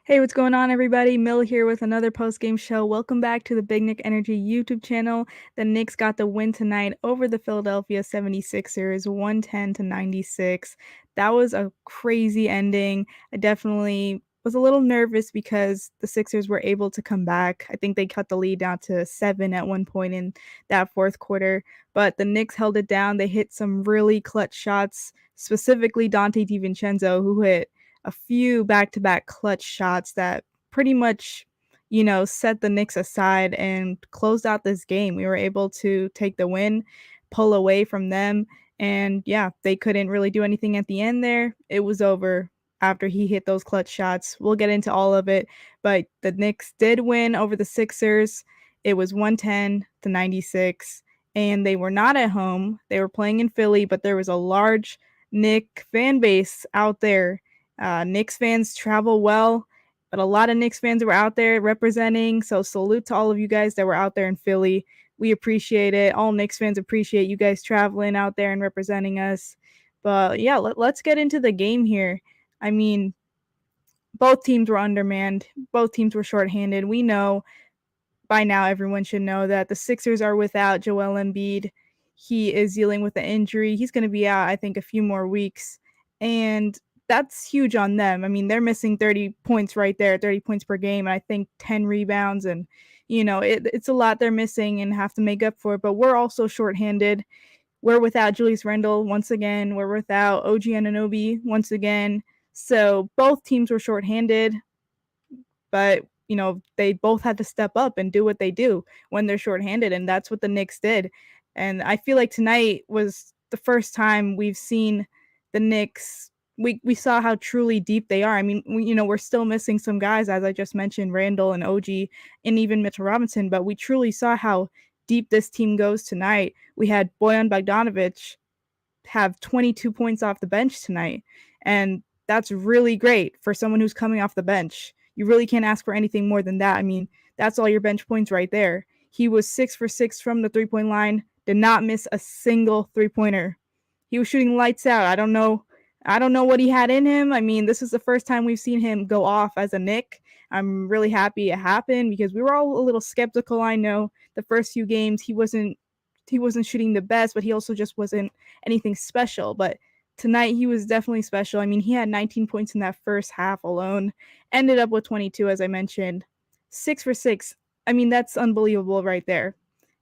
Hey, what's going on, everybody? Mill here with another post-game show. Welcome back to the Big Nick Energy YouTube channel. The Knicks got the win tonight over the Philadelphia 76ers, 110-96. That was a crazy ending. I definitely was a little nervous because the Sixers were able to come back. I think they cut the lead down to 7 at one point in that fourth quarter, but the Knicks held it down. They hit some really clutch shots, specifically Donte DiVincenzo, who hit a few back-to-back clutch shots that pretty much, set the Knicks aside and closed out this game. We were able to take the win, pull away from them, and yeah, they couldn't really do anything at the end there. It was over after he hit those clutch shots. We'll get into all of it, but the Knicks did win over the Sixers. It was 110-96, and they were not at home. They were playing in Philly, but there was a large Knick fan base out there. Knicks fans travel well, but a lot of Knicks fans were out there representing. So salute to all of you guys that were out there in Philly. We appreciate it. All Knicks fans appreciate you guys traveling out there and representing us. But yeah, let's get into the game here. I mean, both teams were undermanned. Both teams were shorthanded. We know by now, everyone should know that the Sixers are without Joel Embiid. He is dealing with an injury. He's going to be out, I think, a few more weeks. And that's huge on them. I mean, they're missing 30 points right there, 30 points per game. I think 10 rebounds. And, it's a lot they're missing and have to make up for it. But we're also shorthanded. We're without Julius Randle once again. We're without OG Anunoby once again. So both teams were shorthanded. But they both had to step up and do what they do when they're shorthanded, and that's what the Knicks did. And I feel like tonight was the first time we've seen the Knicks. We saw how truly deep they are. I mean, we're still missing some guys, as I just mentioned, Randall and OG, and even Mitchell Robinson, but we truly saw how deep this team goes tonight. We had Bojan Bogdanovic have 22 points off the bench tonight, and that's really great for someone who's coming off the bench. You really can't ask for anything more than that. I mean, that's all your bench points right there. He was 6 for 6 from the three-point line, did not miss a single three-pointer. He was shooting lights out. I don't know what he had in him. I mean, this is the first time we've seen him go off as a Knick. I'm really happy it happened because we were all a little skeptical. I know the first few games he wasn't shooting the best, but he also just wasn't anything special. But tonight he was definitely special. I mean, he had 19 points in that first half alone, ended up with 22, as I mentioned. 6 for 6. I mean, that's unbelievable right there.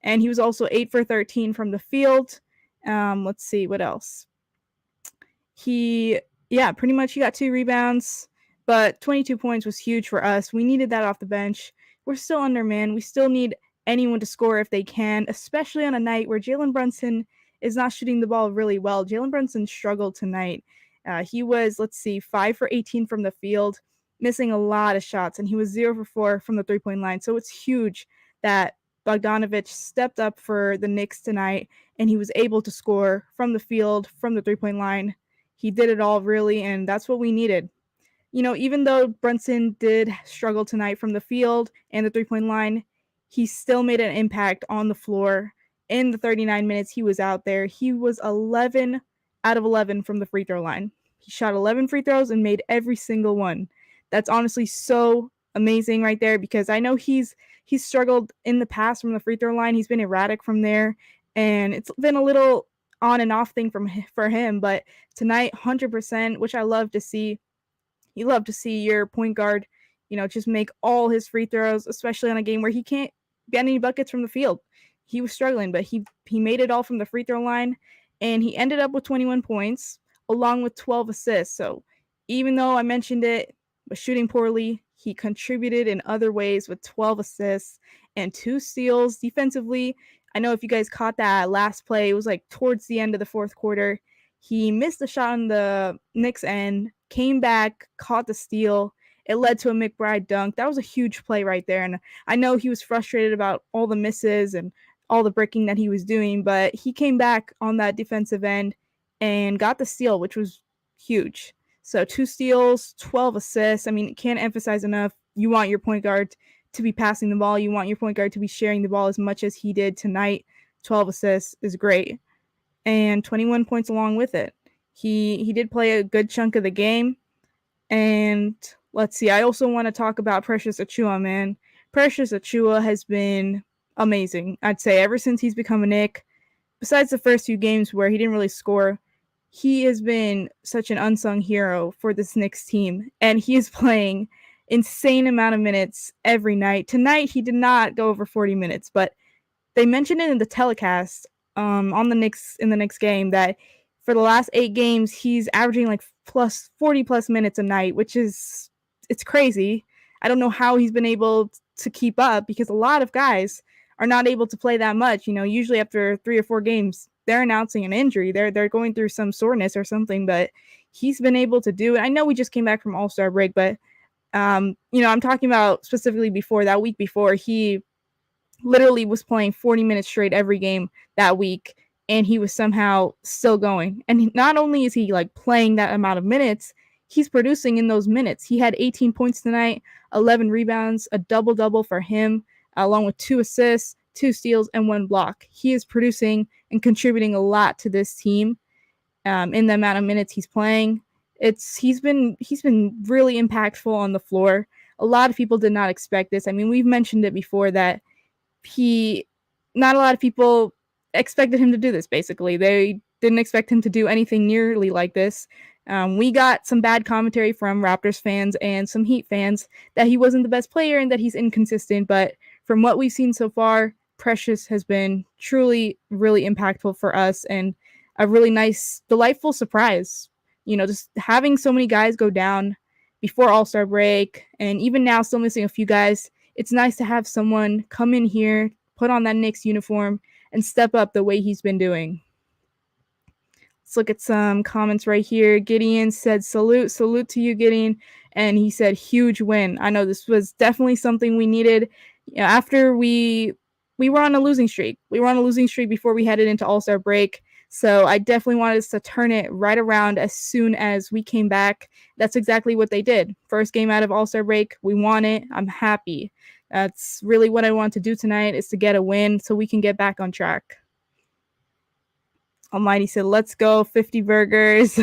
And he was also 8 for 13 from the field. Let's see, what else? Pretty much he got 2 rebounds, but 22 points was huge for us. We needed that off the bench. We're still undermanned. We still need anyone to score if they can, especially on a night where Jalen Brunson is not shooting the ball really well. Jalen Brunson struggled tonight. He was, 5 for 18 from the field, missing a lot of shots, and he was 0 for 4 from the three-point line. So it's huge that Bogdanovic stepped up for the Knicks tonight, and he was able to score from the field, from the three-point line. He did it all, really, and that's what we needed. Even though Brunson did struggle tonight from the field and the three-point line, he still made an impact on the floor. In the 39 minutes he was out there, he was 11 out of 11 from the free throw line. He shot 11 free throws and made every single one. That's honestly so amazing right there, because I know he's struggled in the past from the free throw line. He's been erratic from there, and it's been a little on and off thing for him. But tonight, 100%, which I love to see. You love to see your point guard, just make all his free throws, especially on a game where he can't get any buckets from the field. He was struggling, but he made it all from the free throw line, and he ended up with 21 points along with 12 assists. So even though I mentioned it was shooting poorly, he contributed in other ways with 12 assists and 2 steals defensively. I know if you guys caught that last play, it was like towards the end of the fourth quarter. He missed the shot on the Knicks end, came back, caught the steal. It led to a McBride dunk. That was a huge play right there. And I know he was frustrated about all the misses and all the breaking that he was doing, but he came back on that defensive end and got the steal, which was huge. So 2 steals, 12 assists. I mean, can't emphasize enough. You want your point guard to be passing the ball. You want your point guard to be sharing the ball as much as he did tonight. 12 assists is great. And 21 points along with it. He did play a good chunk of the game, And let's see, I also want to talk about Precious Achiuwa, man. Precious Achiuwa has been amazing, I'd say, ever since he's become a Knick. Besides the first few games where he didn't really score, he has been such an unsung hero for this Knicks team, and he is playing insane amount of minutes every night. Tonight, he did not go over 40 minutes, but they mentioned it in the telecast on the Knicks in the Knicks game that for the last 8 games he's averaging like plus 40 plus minutes a night, which is it's crazy. I don't know how he's been able to keep up because a lot of guys are not able to play that much. You know, usually after 3 or 4 games they're announcing an injury. They're going through some soreness or something, but he's been able to do it. I know we just came back from All-Star break, but I'm talking about specifically before that week before he literally was playing 40 minutes straight every game that week, and he was somehow still going. And not only is he like playing that amount of minutes, he's producing in those minutes. He had 18 points tonight, 11 rebounds, a double-double for him, along with 2 assists, 2 steals, and 1 block. He is producing and contributing a lot to this team in the amount of minutes he's playing. He's been really impactful on the floor. A lot of people did not expect this. I mean, we've mentioned it before that not a lot of people expected him to do this, basically. They didn't expect him to do anything nearly like this. We got some bad commentary from Raptors fans and some Heat fans that he wasn't the best player and that he's inconsistent, but from what we've seen so far, Precious has been truly, really impactful for us and a really nice, delightful surprise. You know, just having so many guys go down before All-Star break and even now still missing a few guys, it's nice to have someone come in here, put on that Knicks uniform, and step up the way he's been doing. Let's look at some comments right here. Gideon said, salute to you, Gideon. And he said, huge win. I know this was definitely something we needed. You know, after we were on a losing streak. We were on a losing streak before we headed into All-Star break. So I definitely wanted us to turn it right around as soon as we came back. That's exactly what they did. First game out of All-Star break, we won it. I'm happy. That's really what I want to do tonight, is to get a win so we can get back on track. Almighty said, let's go, 50 burgers.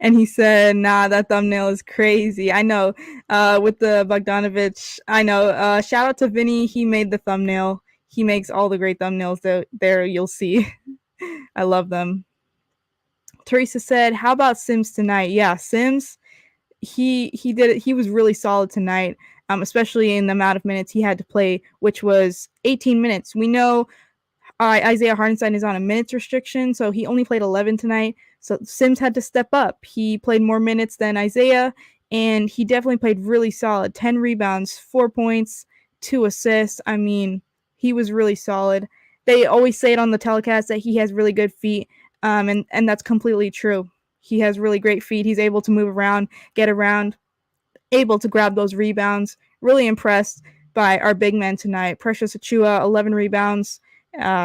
And he said, nah, that thumbnail is crazy. I know, with the Bogdanovic, I know. Shout out to Vinny. He made the thumbnail. He makes all the great thumbnails there you'll see. I love them. Teresa said, how about Sims tonight? Yeah, Sims, he did it. He was really solid tonight, especially in the amount of minutes he had to play, which was 18 minutes. We know Isaiah Hartenstein is on a minutes restriction, so he only played 11 tonight. So Sims had to step up. He played more minutes than Isaiah, and he definitely played really solid. 10 rebounds, 4 points, 2 assists. I mean, he was really solid. They always say it on the telecast that he has really good feet, and that's completely true. He has really great feet. He's able to move around, get around, able to grab those rebounds. Really impressed by our big men tonight. Precious Achiuwa, 11 rebounds.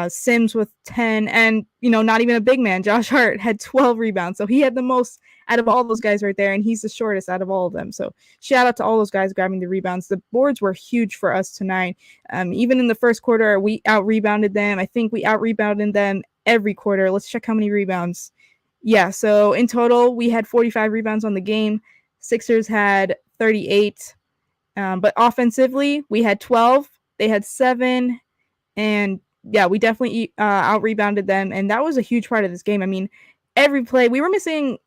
Sims with 10, and not even a big man. Josh Hart had 12 rebounds, so he had the most out of all those guys right there, and he's the shortest out of all of them. So shout out to all those guys grabbing the rebounds. The boards were huge for us tonight. Even in the first quarter, we out-rebounded them. I think we out-rebounded them every quarter. Let's check how many rebounds. Yeah, so in total, we had 45 rebounds on the game. Sixers had 38. But offensively, we had 12. They had 7. And yeah, we definitely out-rebounded them, and that was a huge part of this game. I mean, every play we were missing,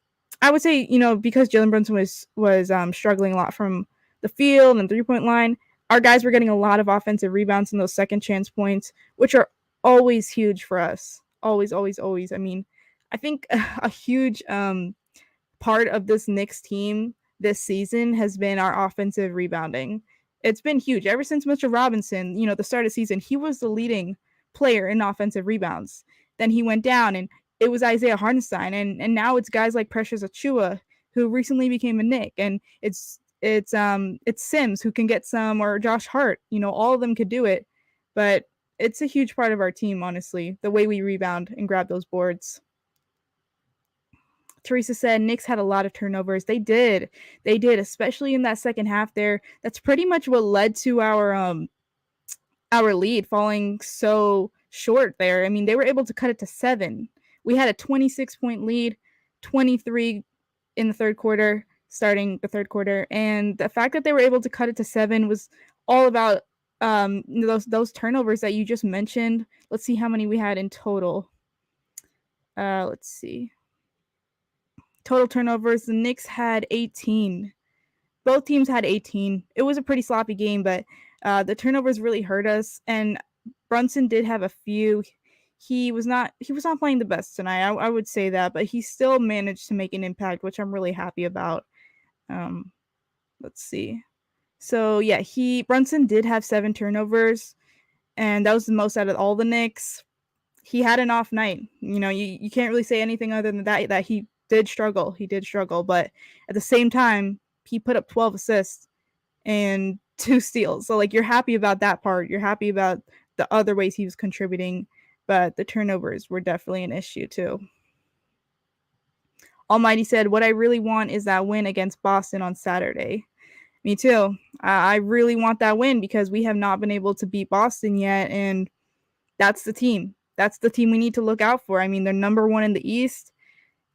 I would say, because Jalen Brunson was struggling a lot from the field and three-point line, our guys were getting a lot of offensive rebounds and those second chance points, which are always huge for us. Always, always, always. I mean, I think a huge part of this Knicks team this season has been our offensive rebounding. It's been huge. Ever since Mitchell Robinson, the start of the season, he was the leading player in offensive rebounds. Then he went down, and it was Isaiah Hartenstein, and now it's guys like Precious Achiuwa, who recently became a Knick, and it's Sims who can get some, or Josh Hart. All of them could do it, but it's a huge part of our team, honestly, the way we rebound and grab those boards. Teresa said Knicks had a lot of turnovers. They did, especially in that second half there. That's pretty much what led to our lead falling so short there. I mean, they were able to cut it to 7. We had a 26-point lead, 23 in the third quarter. starting the third quarter. And the fact that they were able to cut it to 7 was all about those turnovers that you just mentioned. Let's see how many we had in total. Let's see. Total turnovers, the Knicks had 18. Both teams had 18. It was a pretty sloppy game, but the turnovers really hurt us. And Brunson did have a few. He was not playing the best tonight. I would say that, but he still managed to make an impact, which I'm really happy about. Let's see. So yeah, Brunson did have 7 turnovers, and that was the most out of all the Knicks. He had an off night. You can't really say anything other than that he did struggle. He did struggle, but at the same time, he put up 12 assists and 2 steals. So you're happy about that part. You're happy about the other ways he was contributing, but the turnovers were definitely an issue too. Almighty said, "What I really want is that win against Boston on Saturday." Me too. I really want that win because we have not been able to beat Boston yet, and that's the team. That's the team we need to look out for. I mean, they're number 1 in the East.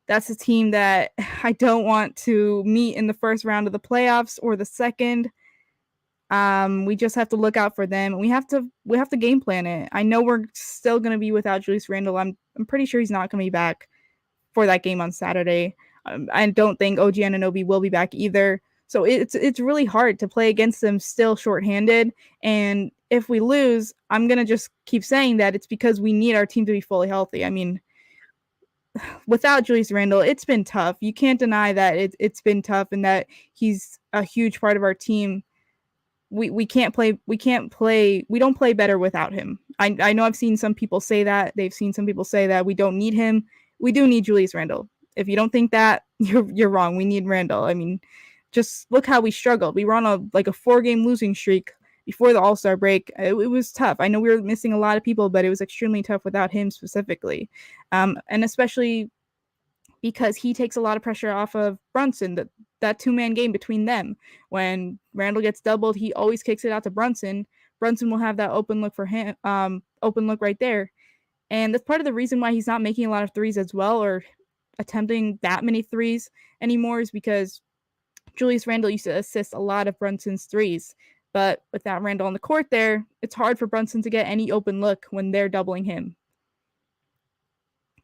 That's a team that I don't want to meet in the first round of the playoffs or the second. We just have to look out for them. We have to game plan it. I know we're still going to be without Julius Randle. I'm pretty sure he's not going to be back for that game on Saturday. I don't think OG Anunoby will be back either. So it's really hard to play against them still shorthanded. And if we lose, I'm going to just keep saying that it's because we need our team to be fully healthy. I mean, without Julius Randle, it's been tough. You can't deny that it's been tough and that he's a huge part of our team. We don't play better without him. I know I've seen some people say that. They've seen some people say that we don't need him. We do need Julius Randle. If you don't think that, you're wrong. We need Randle. I mean, just look how we struggled. We were on a 4-game losing streak before the All-Star break. It was tough. I know we were missing a lot of people, but it was extremely tough without him specifically. And especially because he takes a lot of pressure off of Brunson, that 2-man game between them. When Randle gets doubled, he always kicks it out to Brunson. Brunson will have that open look for him, open look right there. And that's part of the reason why he's not making a lot of threes as well, or attempting that many threes anymore, is because Julius Randle used to assist a lot of Brunson's threes. But without Randle on the court there, it's hard for Brunson to get any open look when they're doubling him.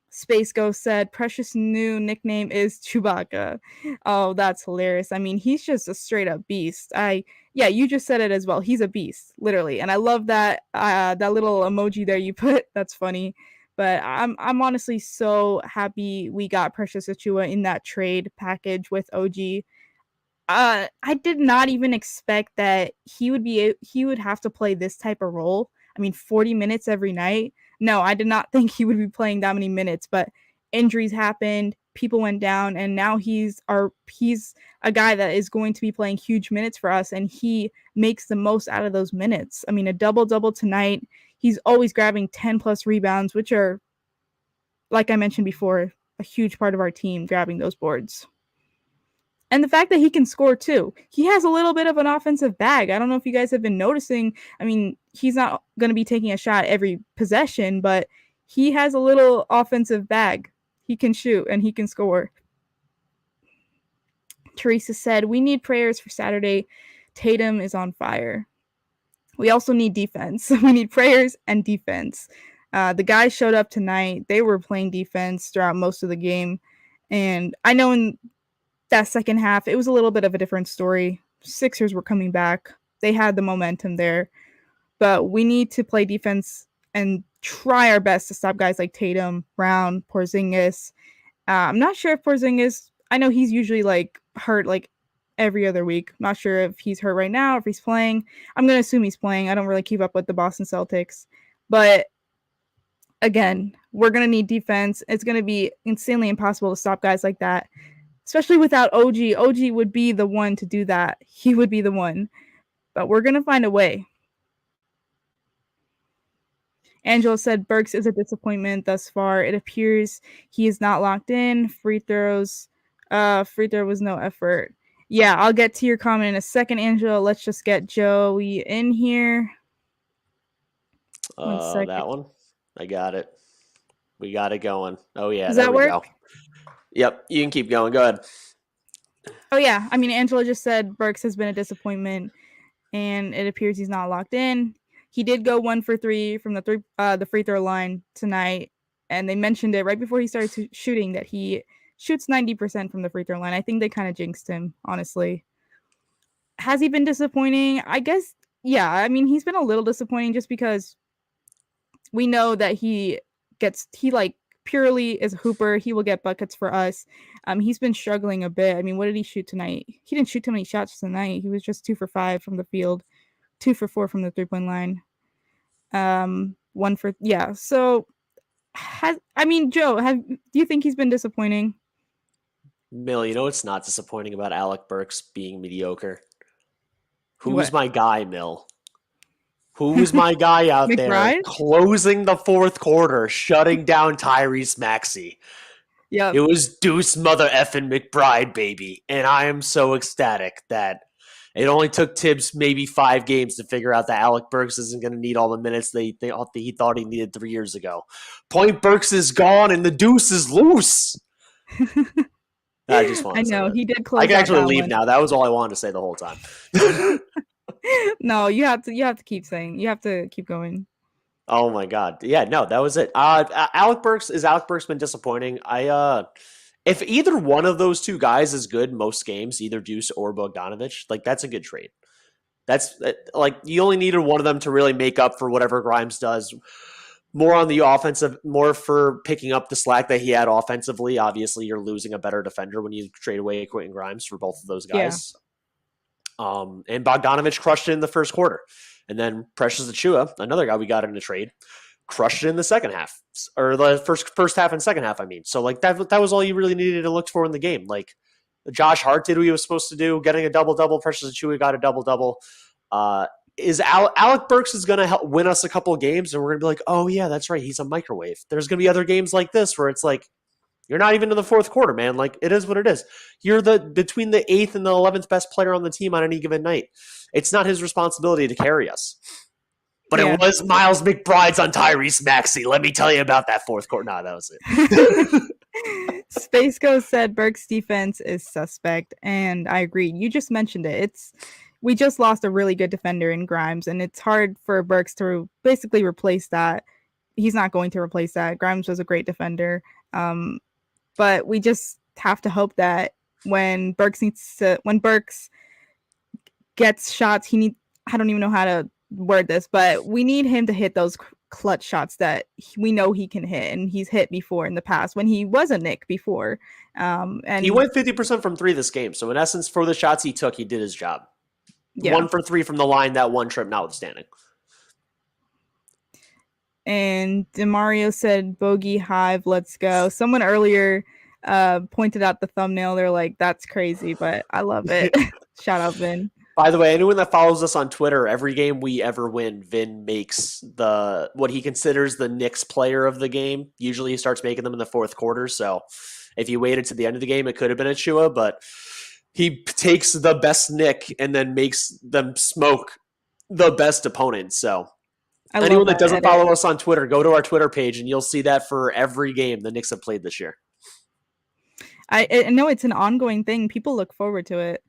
Space Ghost said, Precious' new nickname is Chewbacca. Oh, that's hilarious. I mean, he's just a straight up beast. Yeah, you just said it as well. He's a beast, literally. And I love that that little emoji there you put. That's funny. But I'm honestly so happy we got Precious Achiuwa in that trade package with OG. I did not even expect that he would have to play this type of role. I mean, 40 minutes every night. No, I did not think he would be playing that many minutes, but injuries happened, people went down, and now he's a guy that is going to be playing huge minutes for us, and he makes the most out of those minutes. I mean, a double-double tonight. He's always grabbing 10-plus rebounds, which are, like I mentioned before, a huge part of our team, grabbing those boards. And the fact that he can score too. He has a little bit of an offensive bag. I don't know if you guys have been noticing. I mean, he's not going to be taking a shot every possession, but he has a little offensive bag. He can shoot and he can score. Teresa said, we need prayers for Saturday. Tatum is on fire. We also need defense. We need prayers and defense. The guys showed up tonight. They were playing defense throughout most of the game. And I know in that second half, it was a little bit of a different story. Sixers were coming back. They had the momentum there. But we need to play defense and try our best to stop guys like Tatum, Brown, Porzingis. I'm not sure if Porzingis, I know he's usually hurt every other week. Not sure if he's hurt right now, if he's playing. I'm going to assume he's playing. I don't really keep up with the Boston Celtics. But again, we're going to need defense. It's going to be insanely impossible to stop guys like that. Especially without OG. OG would be the one to do that. He would be the one. But we're going to find a way. Angela said Burks is a disappointment thus far. It appears he is not locked in. Free throw was no effort. Yeah, I'll get to your comment in a second, Angela. Let's just get Joey in here. 1 second. That one. I got it. We got it going. Oh, yeah. Does that work? Go. Yep, you can keep going. Go ahead. Oh yeah, I mean Angela just said Burks has been a disappointment, and it appears he's not locked in. He did go 1 for 3 from the free throw line tonight, and they mentioned it right before he started shooting that he shoots 90% from the free throw line. I think they kind of jinxed him, honestly. Has he been disappointing? I guess yeah. I mean he's been a little disappointing just because we know that he like purely is a hooper. He will get buckets for us. He's been struggling a bit. I mean, what did he shoot tonight? He didn't shoot too many shots tonight. He was just 2 for 5 from the field, 2 for 4 from the 3-point line. 1 for yeah. So Joe, do you think he's been disappointing? Mill, you know what's not disappointing about Alec Burks being mediocre? Who's What? my guy, Mill? Who's my guy out there McBride? closing the fourth quarter, shutting down Tyrese Maxey? Yep. It was Deuce mother effing McBride, baby. And I am so ecstatic that it only took Tibbs maybe 5 games to figure out that Alec Burks isn't going to need all the minutes he thought he needed 3 years ago. Point Burks is gone and the Deuce is loose. I just want to say know that. he did close. I can actually leave one. now. That was all I wanted to say the whole time. No, you have to keep saying. You have to keep going. Oh my god. Yeah, no, that was it. Alec Burks been disappointing? If either one of those two guys is good most games, either Deuce or Bogdanovic, like that's a good trade. That's like you only needed one of them to really make up for whatever Grimes does. More on the offensive, more for picking up the slack that he had offensively. Obviously, you're losing a better defender when you trade away Quentin Grimes for both of those guys. Yeah. And Bogdanovic crushed it in the first quarter. And then Precious Achiuwa, another guy we got in the trade, crushed it in the second half. Or the first half and second half, I mean. So, like, that was all you really needed to look for in the game. Like, Josh Hart did what he was supposed to do, getting a double-double. Precious Achiuwa got a double-double. Alec Burks is going to help win us a couple of games, and we're going to be like, oh, yeah, that's right. He's a microwave. There's going to be other games like this where it's like, you're not even in the fourth quarter, man. Like, it is what it is. You're between the 8th and the 11th best player on the team on any given night. It's not his responsibility to carry us. But It was Miles McBride's on Tyrese Maxey. Let me tell you about that fourth quarter. Nah, that was it. Space Ghost said Burks' defense is suspect, and I agree. You just mentioned it. We just lost a really good defender in Grimes, and it's hard for Burks to basically replace that. He's not going to replace that. Grimes was a great defender. But we just have to hope that when Burks gets shots, I don't even know how to word this, but we need him to hit those clutch shots that we know he can hit, and he's hit before in the past when he was a Knick before. And he went 50% from 3 this game. So in essence, for the shots he took, he did his job. Yeah. 1 for 3 from the line, that one trip notwithstanding. And DeMario said, Bogey Hive, let's go. Someone earlier pointed out the thumbnail. They're like, that's crazy, but I love it. Shout out, Vin. By the way, anyone that follows us on Twitter, every game we ever win, Vin makes what he considers the Knicks player of the game. Usually he starts making them in the fourth quarter. So if you waited to the end of the game, it could have been Achiuwa, but he takes the best Knick and then makes them smoke the best opponent. So anyone that doesn't follow us on Twitter, go to our Twitter page and you'll see that for every game the Knicks have played this year. I know it's an ongoing thing. People look forward to it.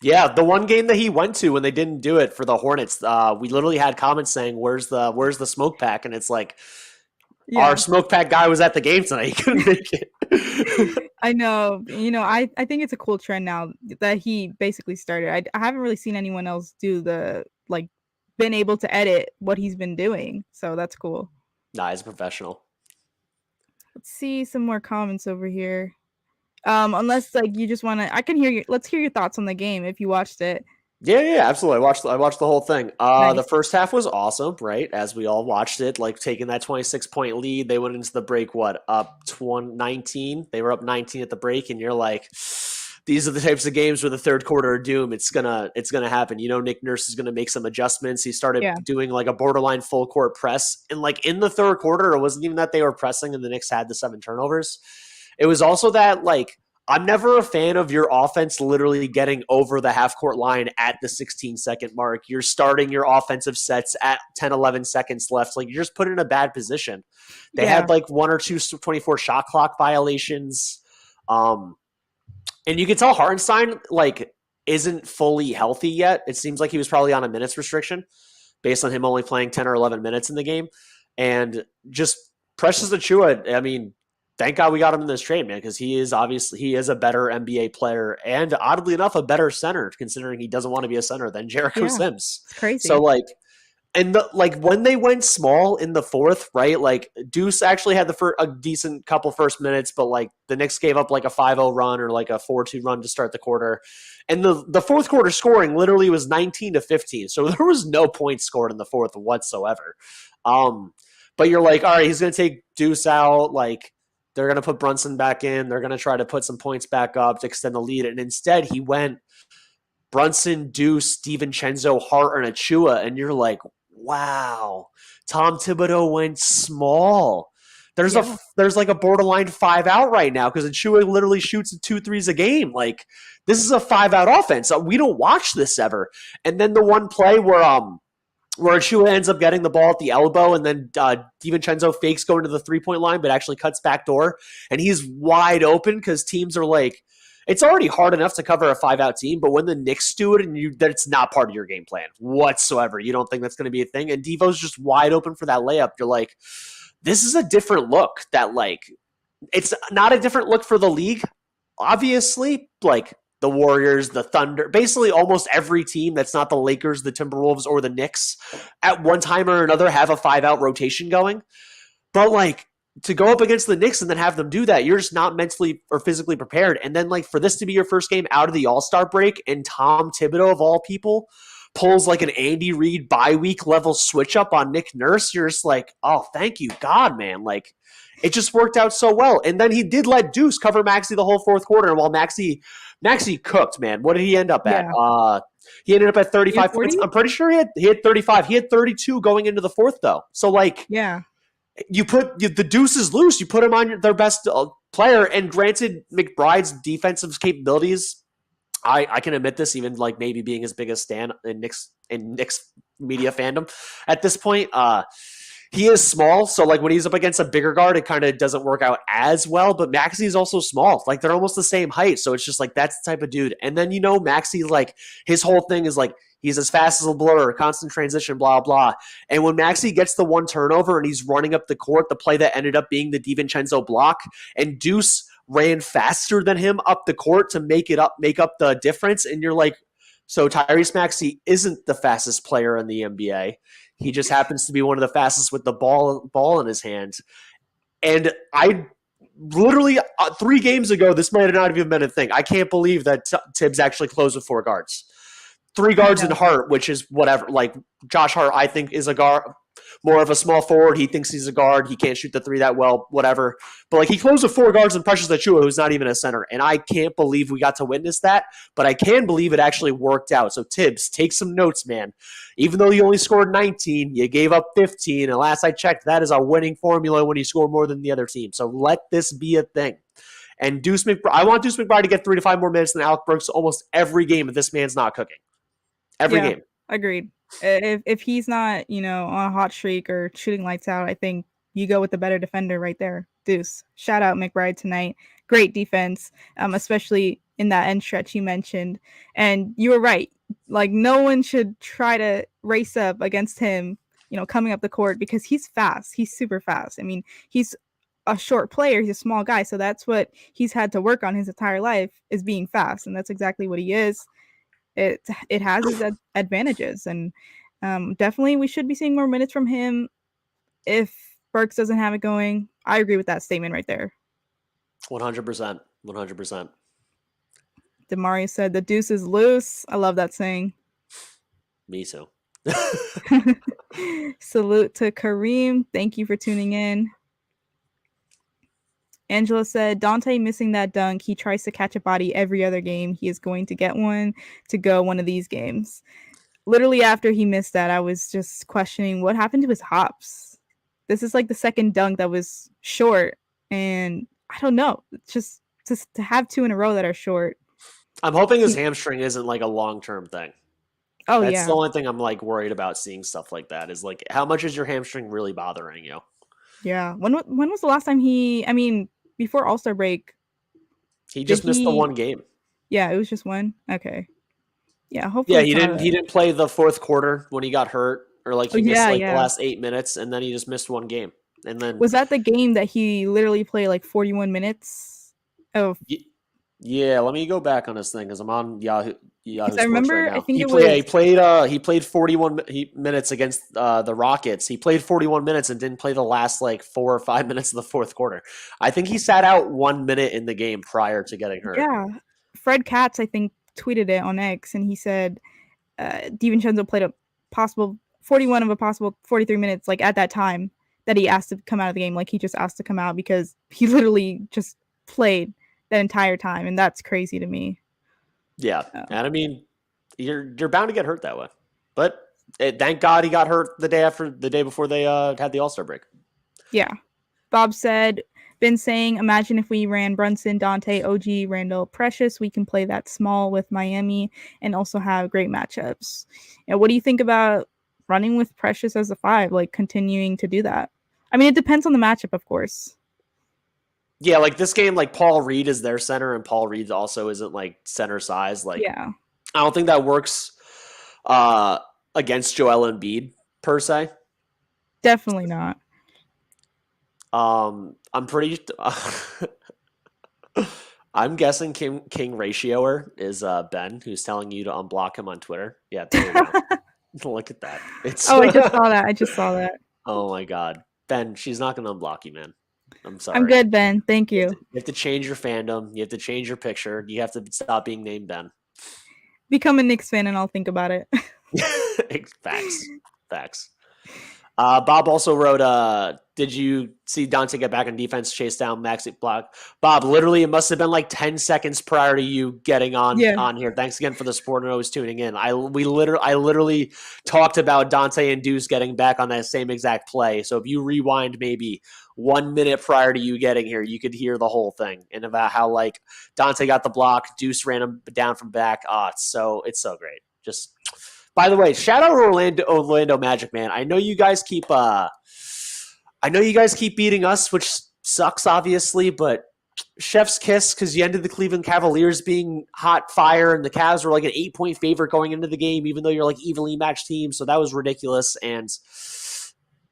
Yeah, the one game that he went to when they didn't do it for the Hornets, we literally had comments saying, "Where's the smoke pack?" And it's like, our smoke pack guy was at the game tonight. He couldn't make it. I know. I think it's a cool trend now that he basically started. I haven't really seen anyone else do been able to edit what he's been doing. So that's cool. Nah, he's a professional. Let's see some more comments over here. Unless you just want to, I can hear let's hear your thoughts on the game if you watched it. Yeah, absolutely. I watched the whole thing. Nice. The first half was awesome, right? As we all watched it, taking that 26-point lead, they went into the break, up 19? They were up 19 at the break, and you're like, these are the types of games where the third quarter of doom, it's gonna happen. Nick Nurse is gonna make some adjustments. He started doing a borderline full court press, and in the third quarter, it wasn't even that they were pressing and the Knicks had the 7 turnovers. It was also that I'm never a fan of your offense literally getting over the half-court line at the 16-second mark. You're starting your offensive sets at 10, 11 seconds left. You're just put in a bad position. They had 1 or 2 24 shot clock violations. And you can tell Hartenstein like isn't fully healthy yet. It seems like he was probably on a minutes restriction based on him only playing 10 or 11 minutes in the game. And just Precious Achiuwa, I mean, thank God we got him in this trade, man, because he is a better NBA player and oddly enough, a better center, considering he doesn't want to be a center than Jericho Yeah, Sims. it's So crazy. like and like when they went small in the fourth, right? Like Deuce actually had a decent couple first minutes, but like the Knicks gave up like a 5-0 run or like a 4-2 run to start the quarter. And the fourth quarter scoring literally was 19-15. So there was no points scored in the fourth whatsoever. But you're like, all right, he's going to take Deuce out. Like they're going to put Brunson back in. They're going to try to put some points back up to extend the lead. And instead, he went Brunson, Deuce, DiVincenzo, Hart, and Achiuwa. And you're like, wow, Tom Thibodeau went small. Yeah. There's like a borderline 5-out right now because Achiuwa literally shoots 2 threes a game. Like this is a 5-out offense. We don't watch this ever. And then the one play where Achiuwa ends up getting the ball at the elbow, and then DiVincenzo fakes going to the 3-point line, but actually cuts back door, and he's wide open because teams are like, it's already hard enough to cover a 5-out team, but when the Knicks do it and that's not part of your game plan whatsoever, you don't think that's going to be a thing, and Devo's just wide open for that layup, you're like, this is a different look that like, it's not a different look for the league, obviously, like the Warriors, the Thunder, basically almost every team that's not the Lakers, the Timberwolves, or the Knicks at one time or another have a 5-out rotation going. But like to go up against the Knicks and then have them do that, you're just not mentally or physically prepared. And then like for this to be your first game out of the All-Star break and Tom Thibodeau of all people pulls like an Andy Reid bye-week level switch up on Nick Nurse, you're just like, oh, thank you, God, man. Like it just worked out so well. And then he did let Deuce cover Maxey the whole fourth quarter. And while Maxey cooked, man, what did he end up at? Yeah. He ended up at He had 35 points. 40? I'm pretty sure he had 35. He had 32 going into the fourth, though. So like Yeah. the Deuce is loose. You put him on their best player. And granted, McBride's defensive capabilities, I can admit this, even like maybe being as big as Stan in Knicks media fandom at this point. He is small, so like when he's up against a bigger guard, it kind of doesn't work out as well. But Maxey is also small; like they're almost the same height, so it's just like that's the type of dude. And then Maxey, like his whole thing is like he's as fast as a blur, constant transition, blah blah. And when Maxey gets the one turnover and he's running up the court, the play that ended up being the DiVincenzo block, and Deuce ran faster than him up the court to make up the difference. And you're like, so Tyrese Maxey isn't the fastest player in the NBA. He just happens to be one of the fastest with the ball in his hand. And I literally 3 games ago, this might not have even been a thing. I can't believe that Tibbs actually closed with 4 guards. 3 I guards in know. Hart, which is whatever. Like Josh Hart, I think is a guard, more of a small forward. He thinks he's a guard. He can't shoot the 3 that well, whatever. But like he closed with 4 guards and Precious Achiuwa, who's not even a center. And I can't believe we got to witness that, but I can believe it actually worked out. So Tibbs, take some notes, man. Even though you only scored 19, you gave up 15. And last I checked, that is a winning formula when you score more than the other team. So let this be a thing. And Deuce McBride, I want Deuce McBride to get 3 to 5 more minutes than Alec Burks almost every game if this man's not cooking. Every Yeah, game. agreed. If he's not, on a hot streak or shooting lights out, I think you go with the better defender right there. Deuce. Shout out McBride tonight. Great defense, especially in that end stretch you mentioned. And you were right. Like no one should try to race up against him, coming up the court because he's fast. He's super fast. I mean, he's a short player. He's a small guy, so that's what he's had to work on his entire life is being fast, and that's exactly what he is. It has its advantages, and definitely we should be seeing more minutes from him if Burks doesn't have it going. I agree with that statement right there. 100%. 100%. Demario said the deuce is loose. I love that saying. Me too. Salute to Kareem. Thank you for tuning in. Angela said, Donte missing that dunk. He tries to catch a body every other game. He is going to get one to go one of these games. Literally after he missed that, I was just questioning what happened to his hops. This is like the second dunk that was short. And I don't know. Just to have 2 in a row that are short. I'm hoping his hamstring isn't like a long-term thing. Oh, That's yeah. the only thing I'm like worried about seeing stuff like that is like, how much is your hamstring really bothering you? Yeah. When was the last time before All-Star break, He just missed the one game. Yeah, it was just one. Okay. Yeah, Yeah, hopefully he it's not didn't. a. He didn't play the fourth quarter when he got hurt, or like Oh he missed yeah, like the yeah. last 8 minutes, and then he just missed one game. And then Was that the game that he literally played like 41 minutes? Oh, yeah, let me go back on this thing because I'm on because Yahoo I Sports right remember I now. think He it play yeah, was. he played 41 minutes against the Rockets. He played 41 minutes and didn't play the last like 4 or 5 minutes of the fourth quarter. I think he sat out 1 minute in the game prior to getting hurt. Yeah, Fred Katz I think tweeted it on X, and he said DiVincenzo played a possible 41 of a possible 43 minutes, like at that time that he asked to come out of the game. Like he just asked to come out because he literally just played that entire time, and that's crazy to me. Yeah, Oh. and I mean, you're bound to get hurt that way, but thank God he got hurt the day before they had the All-Star break. Yeah. Bob said, been saying, imagine if we ran Brunson, Donte, OG, Randall, Precious. We can play that small with Miami and also have great matchups. And what do you think about running with Precious as a five, like continuing to do that? I mean, it depends on the matchup, of course. Yeah, like this game, like Paul Reed is their center, and Paul Reed also isn't like center size. Like Yeah, I don't think that works uh, against Joel Embiid per se. definitely not. I'm pretty. I'm guessing King Ratioer is Ben, who's telling you to unblock him on Twitter. Yeah, there you go. Look at that. It's Oh, I just saw that. I just saw that. oh my god, Ben. She's not gonna unblock you, man. I'm I'm sorry. good, Ben. Thank you. You have to change your fandom. You have to change your picture. You have to stop being named Ben. Become a Knicks fan and I'll think about it. Facts. Facts. Bob also wrote, did you see Donte get back on defense, chase down Maxey block? Bob, literally, it must have been like 10 seconds prior to you getting Yeah. on here. Thanks again for the support and always tuning in. I literally talked about Donte and Deuce getting back on that same exact play. So if you rewind maybe 1 minute prior to you getting here, you could hear the whole thing and about how like Donte got the block, Deuce ran him down from back. It's so great. Just by the way, shout out Orlando Magic, man. I know you guys keep beating us, which sucks obviously, but chef's kiss because you ended the Cleveland Cavaliers being hot fire, and the Cavs were like an 8-point favorite going into the game, even though you're like evenly matched teams. So that was ridiculous. And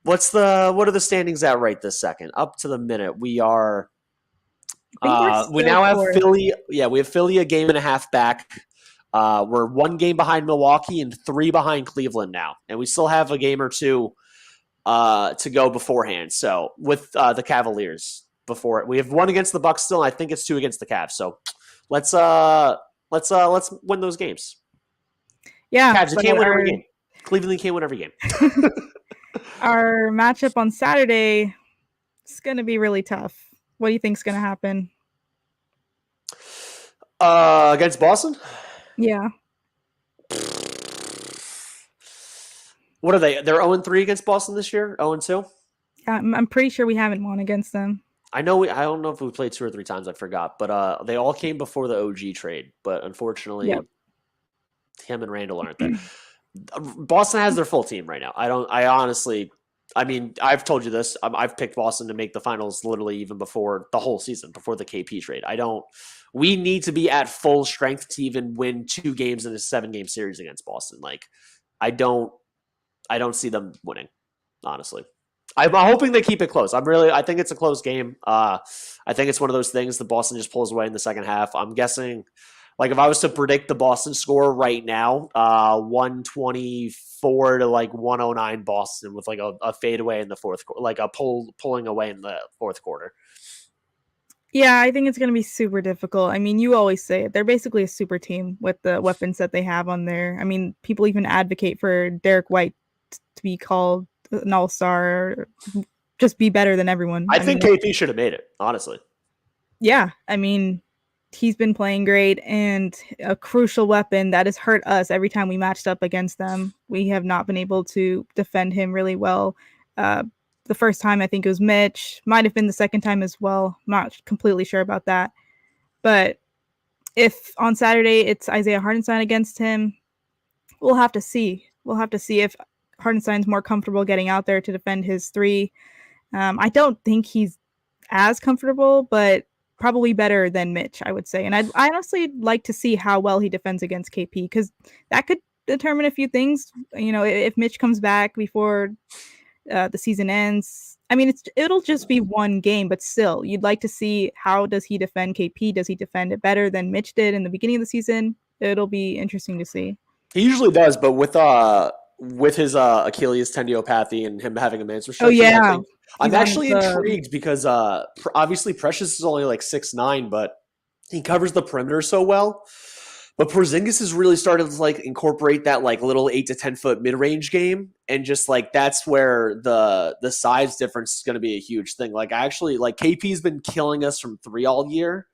what are the standings at right this second? Up to the minute, we are. I think we're We still now have fourth. Philly. Yeah, we have Philly a game and a half back. We're 1 game behind Milwaukee and 3 behind Cleveland now, and we still have a game or two to go beforehand. So with the Cavaliers before it, we have 1 against the Bucks still. And I think it's 2 against the Cavs. So let's win those games. Yeah, Cavs, you but can't win every game. Cleveland, you can't win every game. our matchup on Saturday is going to be really tough. What do you think's going to happen? Against Boston? Yeah. What are they? They're 0-3 against Boston this year? 0-2? I'm pretty sure we haven't won against them. I know. I don't know if we played 2 or 3 times. I forgot. But they all came before the OG trade. But unfortunately, Yep. him and Randall aren't there. Boston has their full team right now. I honestly. I mean, I've told you this. I've picked Boston to make the finals literally even before the whole season, before the KP trade. We need to be at full strength to even win 2 games in a 7-game series against Boston. Like, I don't see them winning, honestly. I'm hoping they keep it close. I think it's a close game. I think it's one of those things that Boston just pulls away in the second half. I'm guessing, like if I was to predict the Boston score right now, 124 to like 109 Boston with like a fadeaway in the fourth quarter, like a pulling away in the fourth quarter. Yeah, I think it's going to be super difficult. I mean, you always say it. They're basically a super team with the weapons that they have on there. I mean, people even advocate for Derek White to be called an all-star or just be better than everyone. I think KP should have made it, honestly. Yeah, I mean, he's been playing great and a crucial weapon that has hurt us every time we matched up against them. We have not been able to defend him really well. The first time I think it was Mitch, might have been the second time as well. I'm not completely sure about that. But if on Saturday it's Isaiah Hartenstein against him, we'll have to see. We'll have to see if Hartenstein's more comfortable getting out there to defend his 3. I don't think he's as comfortable, but probably better than Mitch, I would say. And I honestly like to see how well he defends against KP because that could determine a few things. You know, if Mitch comes back before the season ends. I mean, it'll just be one game, but still, you'd like to see how does he defend KP? Does he defend it better than Mitch did in the beginning of the season? It'll be interesting to see. He usually does, but with his Achilles tendinopathy and him having a man's Oh restriction, I yeah, think I'm he's on actually the intrigued because obviously Precious is only like 6'9", but he covers the perimeter so well. But Porzingis has really started to like incorporate that like little 8 to 10 foot mid range game, and just like that's where the size difference is going to be a huge thing. Like I actually like KP's been killing us from three all year,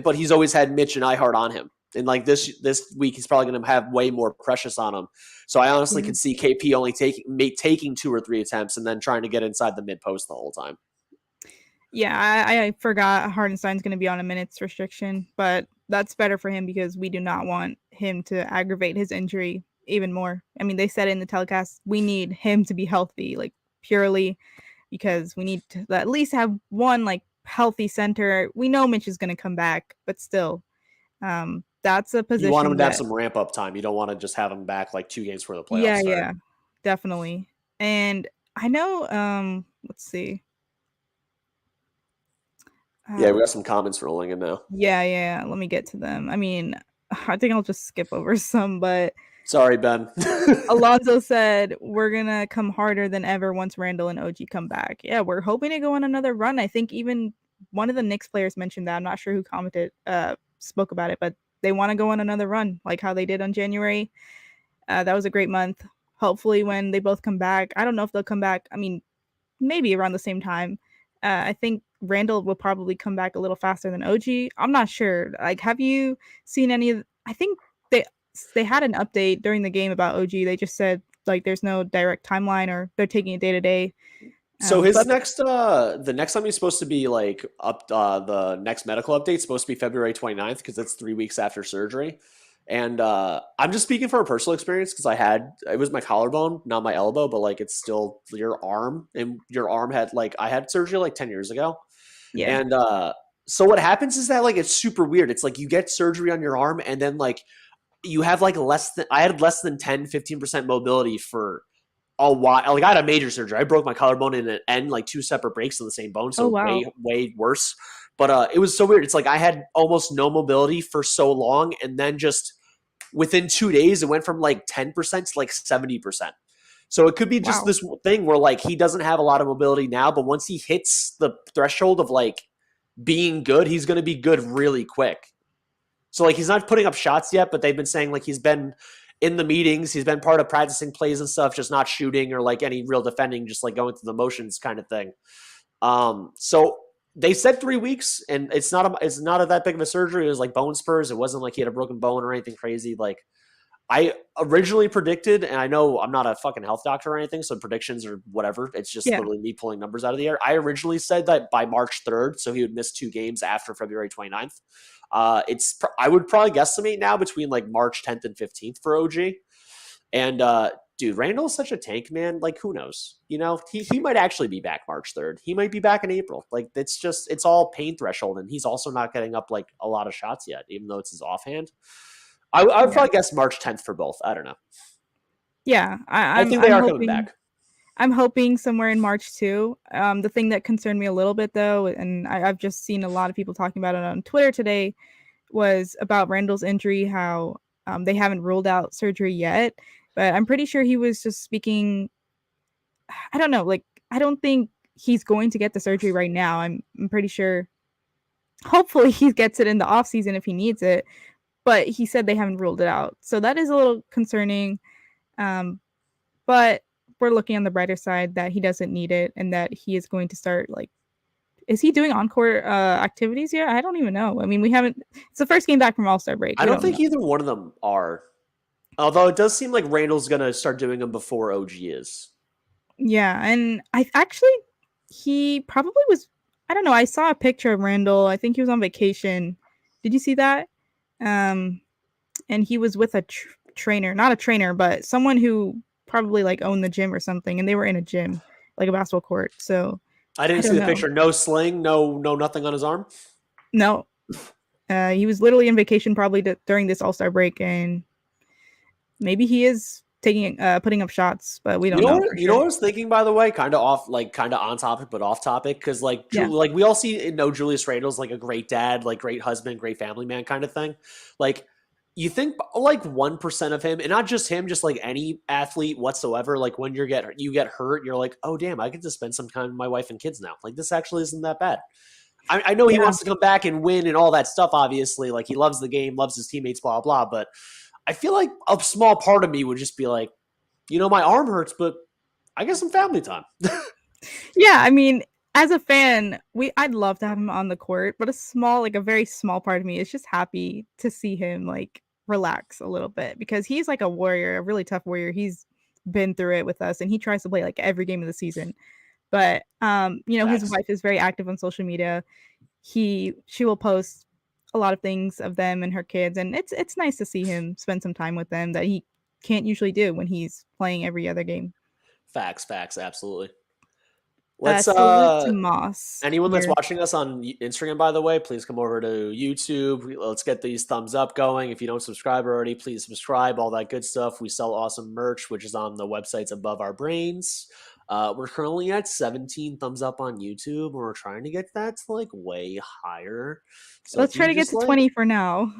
but he's always had Mitch and Ihart on him. And like this week, he's probably going to have way more Precious on him. So I honestly yeah. could see KP only taking 2 or 3 attempts and then trying to get inside the mid post the whole time. Yeah, I forgot Hardenstein's going to be on a minutes restriction, but that's better for him because we do not want him to aggravate his injury even more. I mean, they said in the telecast we need him to be healthy, like purely because we need to at least have one like healthy center. We know Mitch is going to come back, but still, that's a You want him position to have that some ramp up time. You don't want to just have him back like 2 games before the playoffs yeah, start. yeah, definitely. And I know, let's see. Yeah, we Uh, got some comments rolling in now. yeah. Let me get to them. I mean, I think I'll just skip over some, but Sorry, Ben. Alonzo said we're gonna come harder than ever once Randall and OG come back. Yeah, we're hoping to go on another run. I think even one of the Knicks players mentioned that. I'm not sure who commented, spoke about it, but they want to go on another run, like how they did on January. That was a great month. Hopefully, when they both come back, I don't know if they'll come back. I mean, maybe around the same time. I think Randall will probably come back a little faster than OG. I'm not sure. Like, have you seen any of? I think they had an update during the game about OG. They just said like there's no direct timeline or they're taking it day to day. So his But next the next time he's supposed to be like up the next medical update is supposed to be February 29th because it's 3 weeks after surgery. And I'm just speaking from a personal experience because it was my collarbone, not my elbow, but like it's still your arm, and your arm had like I had surgery like 10 years ago. yeah. And so what happens is that like it's super weird. It's like you get surgery on your arm and then like you have like I had less than 10-15% mobility for a while. Like I had a major surgery. I broke my collarbone in an end, like 2 separate breaks in the same bone, Oh so wow. way worse. But it was so weird. It's like I had almost no mobility for so long, and then just within 2 days, it went from like 10% to like 70%. So it could be just Wow. this thing where like he doesn't have a lot of mobility now, but once he hits the threshold of like being good, he's going to be good really quick. So like he's not putting up shots yet, but they've been saying like he's been in the meetings, he's been part of practicing plays and stuff, just not shooting or like any real defending, just like going through the motions kind of thing. So they said 3 weeks, and it's not a that big of a surgery. It was like bone spurs. It wasn't like he had a broken bone or anything crazy. Like I originally predicted, and I know I'm not a fucking health doctor or anything, so predictions or whatever. It's just Yeah. literally me pulling numbers out of the air. I originally said that by March 3rd, so he would miss 2 games after February 29th. I would probably guesstimate now between like March 10th and 15th for OG. And dude, Randall is such a tank, man. Like, who knows? You know, he might actually be back March 3rd. He might be back in April. Like, it's all pain threshold, and he's also not getting up like a lot of shots yet, even though it's his offhand. I would Yeah. probably guess March 10th for both. I don't know. Yeah. I think they I'm are coming hoping back. I'm hoping somewhere in March too. The thing that concerned me a little bit though, and I've just seen a lot of people talking about it on Twitter today, was about Randall's injury, how they haven't ruled out surgery yet. But I'm pretty sure he was just speaking. I don't know. Like, I don't think he's going to get the surgery right now. I'm pretty sure. Hopefully, he gets it in the off season if he needs it. But he said they haven't ruled it out, so that is a little concerning. Um, but we're looking on the brighter side that he doesn't need it and that he is going to start like. Is he doing encore activities yet? I don't even know. I mean, we haven't. It's the first game back from All Star break. I We don't don't think know. either one of them are. Although it does seem like Randall's going to start doing them before OG is. Yeah, and I actually he probably was. I don't know. I saw a picture of Randall. I think he was on vacation. Did you see that? Um, and he was with a trainer, not a trainer, but someone who probably like owned the gym or something, and they were in a gym, like a basketball court. So I I didn't see don't the know. picture. No sling, no nothing on his arm. No, he was literally in vacation probably during this All-Star break, and maybe he is taking putting up shots, but we don't know for You know sure. what I was thinking, by the way, kind of off, like kind of on topic, but off topic, because Yeah. like we all know Julius Randle's like a great dad, like great husband, great family man kind of thing. Like you think like 1% of him, and not just him, just like any athlete whatsoever. Like when you get hurt, you're like, oh damn, I get to spend some time with my wife and kids now. Like this actually isn't that bad. I know he Yeah. wants to come back and win and all that stuff. Obviously, like he loves the game, loves his teammates, blah blah. But I feel like a small part of me would just be like, my arm hurts, but I get some family time. Yeah, I mean, as a fan, I'd love to have him on the court, but a very small part of me is just happy to see him like relax a little bit because he's like a warrior, a really tough warrior. He's been through it with us and he tries to play like every game of the season. But his Facts. wife is very active on social media. She will post a lot of things of them and her kids, and it's nice to see him spend some time with them that he can't usually do when he's playing every other game. Facts, absolutely. Let's Salute to Moss anyone that's here. watching us on Instagram, by the way, please come over to YouTube. Let's get these thumbs up going. If you don't subscribe already, please subscribe, all that good stuff. We sell awesome merch, which is on the websites above our brains. We're currently at 17 thumbs up on YouTube. We're trying to get that to like way higher. So Let's if try you to get just to like, 20 for now.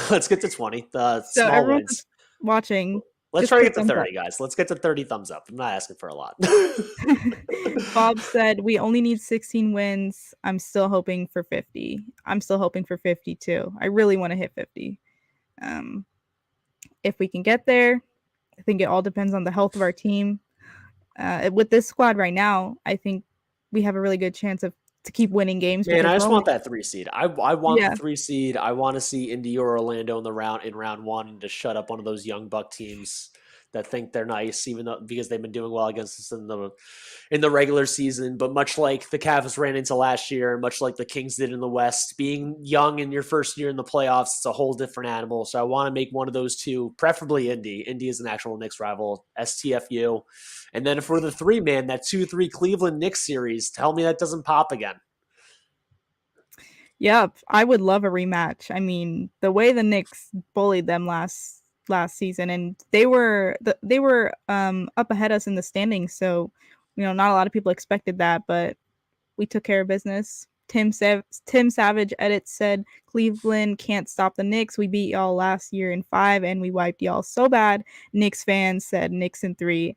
let's get to 20, the So small everyone wins. that's watching, Let's just try to quick get to thumbs up. 30, guys. Let's get to 30 thumbs up. I'm not asking for a lot. Bob said we only need 16 wins. I'm still hoping for 50. I'm still hoping for 50 too. I really want to hit 50. Um, if we can get there, I think it all depends on the health of our team. With this squad right now, I think we have a really good chance to keep winning games Man, because I we're just only want that 3 seed. I want the yeah 3 seed. I want to see Indy or Orlando in round one and to shut up one of those young Buck teams that think they're nice, even though because they've been doing well against us in the regular season. But much like the Cavs ran into last year, much like the Kings did in the West, being young in your first year in the playoffs, it's a whole different animal. So I want to make one of those two, preferably Indy. Indy is an actual Knicks rival, STFU. And then for the 3-man, that 2-3 Cleveland Knicks series, tell me that doesn't pop again. Yep, I would love a rematch. I mean, the way the Knicks bullied them last season, and they were up ahead us in the standings, so not a lot of people expected that, but we took care of business. Tim Savage edit said Cleveland can't stop the Knicks. We beat y'all last year in 5, and we wiped y'all so bad. Knicks fans said Knicks in 3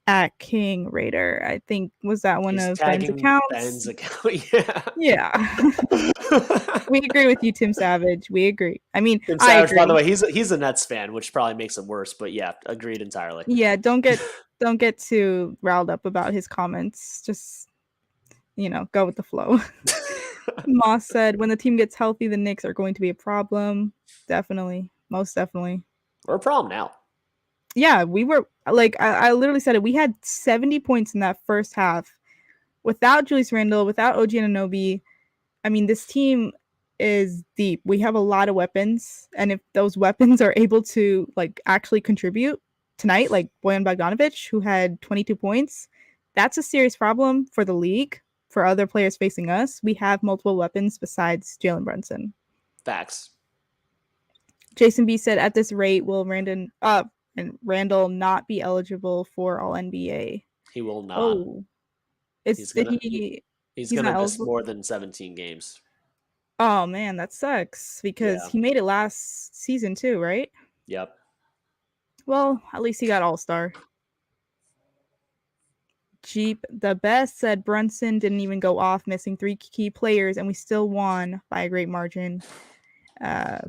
at King Raider. I think was that one He's of Ben's tagging accounts. Ben's account. Yeah. Yeah. We agree with you, Tim Savage. We agree. I mean, Tim I Savage, by the agree. way, he's a Nets fan, which probably makes it worse. But yeah, agreed entirely. Yeah, don't get too riled up about his comments. Just go with the flow. Moss said, "When the team gets healthy, the Knicks are going to be a problem." Definitely, most definitely. We're a problem now. Yeah, we were like I literally said it. We had 70 points in that first half without Julius Randle, without OG Anunoby. I mean, this team is deep. We have a lot of weapons, and if those weapons are able to like actually contribute tonight, like Bojan Bogdanovic, who had 22 points, that's a serious problem for the league. For other players facing us, we have multiple weapons besides Jalen Brunson. Facts. Jason B said, "At this rate, will Randall not be eligible for All NBA?" He will not. Oh, is He's did gonna he? he's He's gonna not miss eligible. more than 17 games. Oh man, that sucks because Yeah. he made it last season too, right? Yep. Well, at least he got All Star. Jeep the best said Brunson didn't even go off, missing 3 key players, and we still won by a great margin. Uh,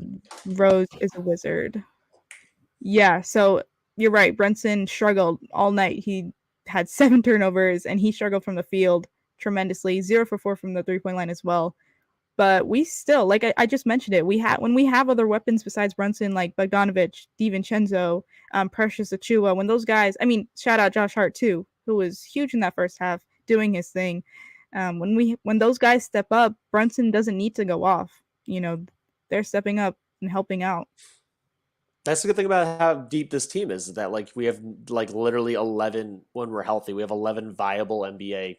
Rose is a wizard. Yeah, so you're right. Brunson struggled all night. He had 7 turnovers, and he struggled from the field tremendously. 0 for 4 from the 3-point line as well. But we still, like I just mentioned it, when we have other weapons besides Brunson, like Bogdanovic, DiVincenzo, Precious Achiuwa, when those guys, I mean, shout out Josh Hart too, who was huge in that first half, doing his thing. When those guys step up, Brunson doesn't need to go off. They're stepping up and helping out. That's the good thing about how deep this team is that like we have like literally 11 when we're healthy. We have 11 viable NBA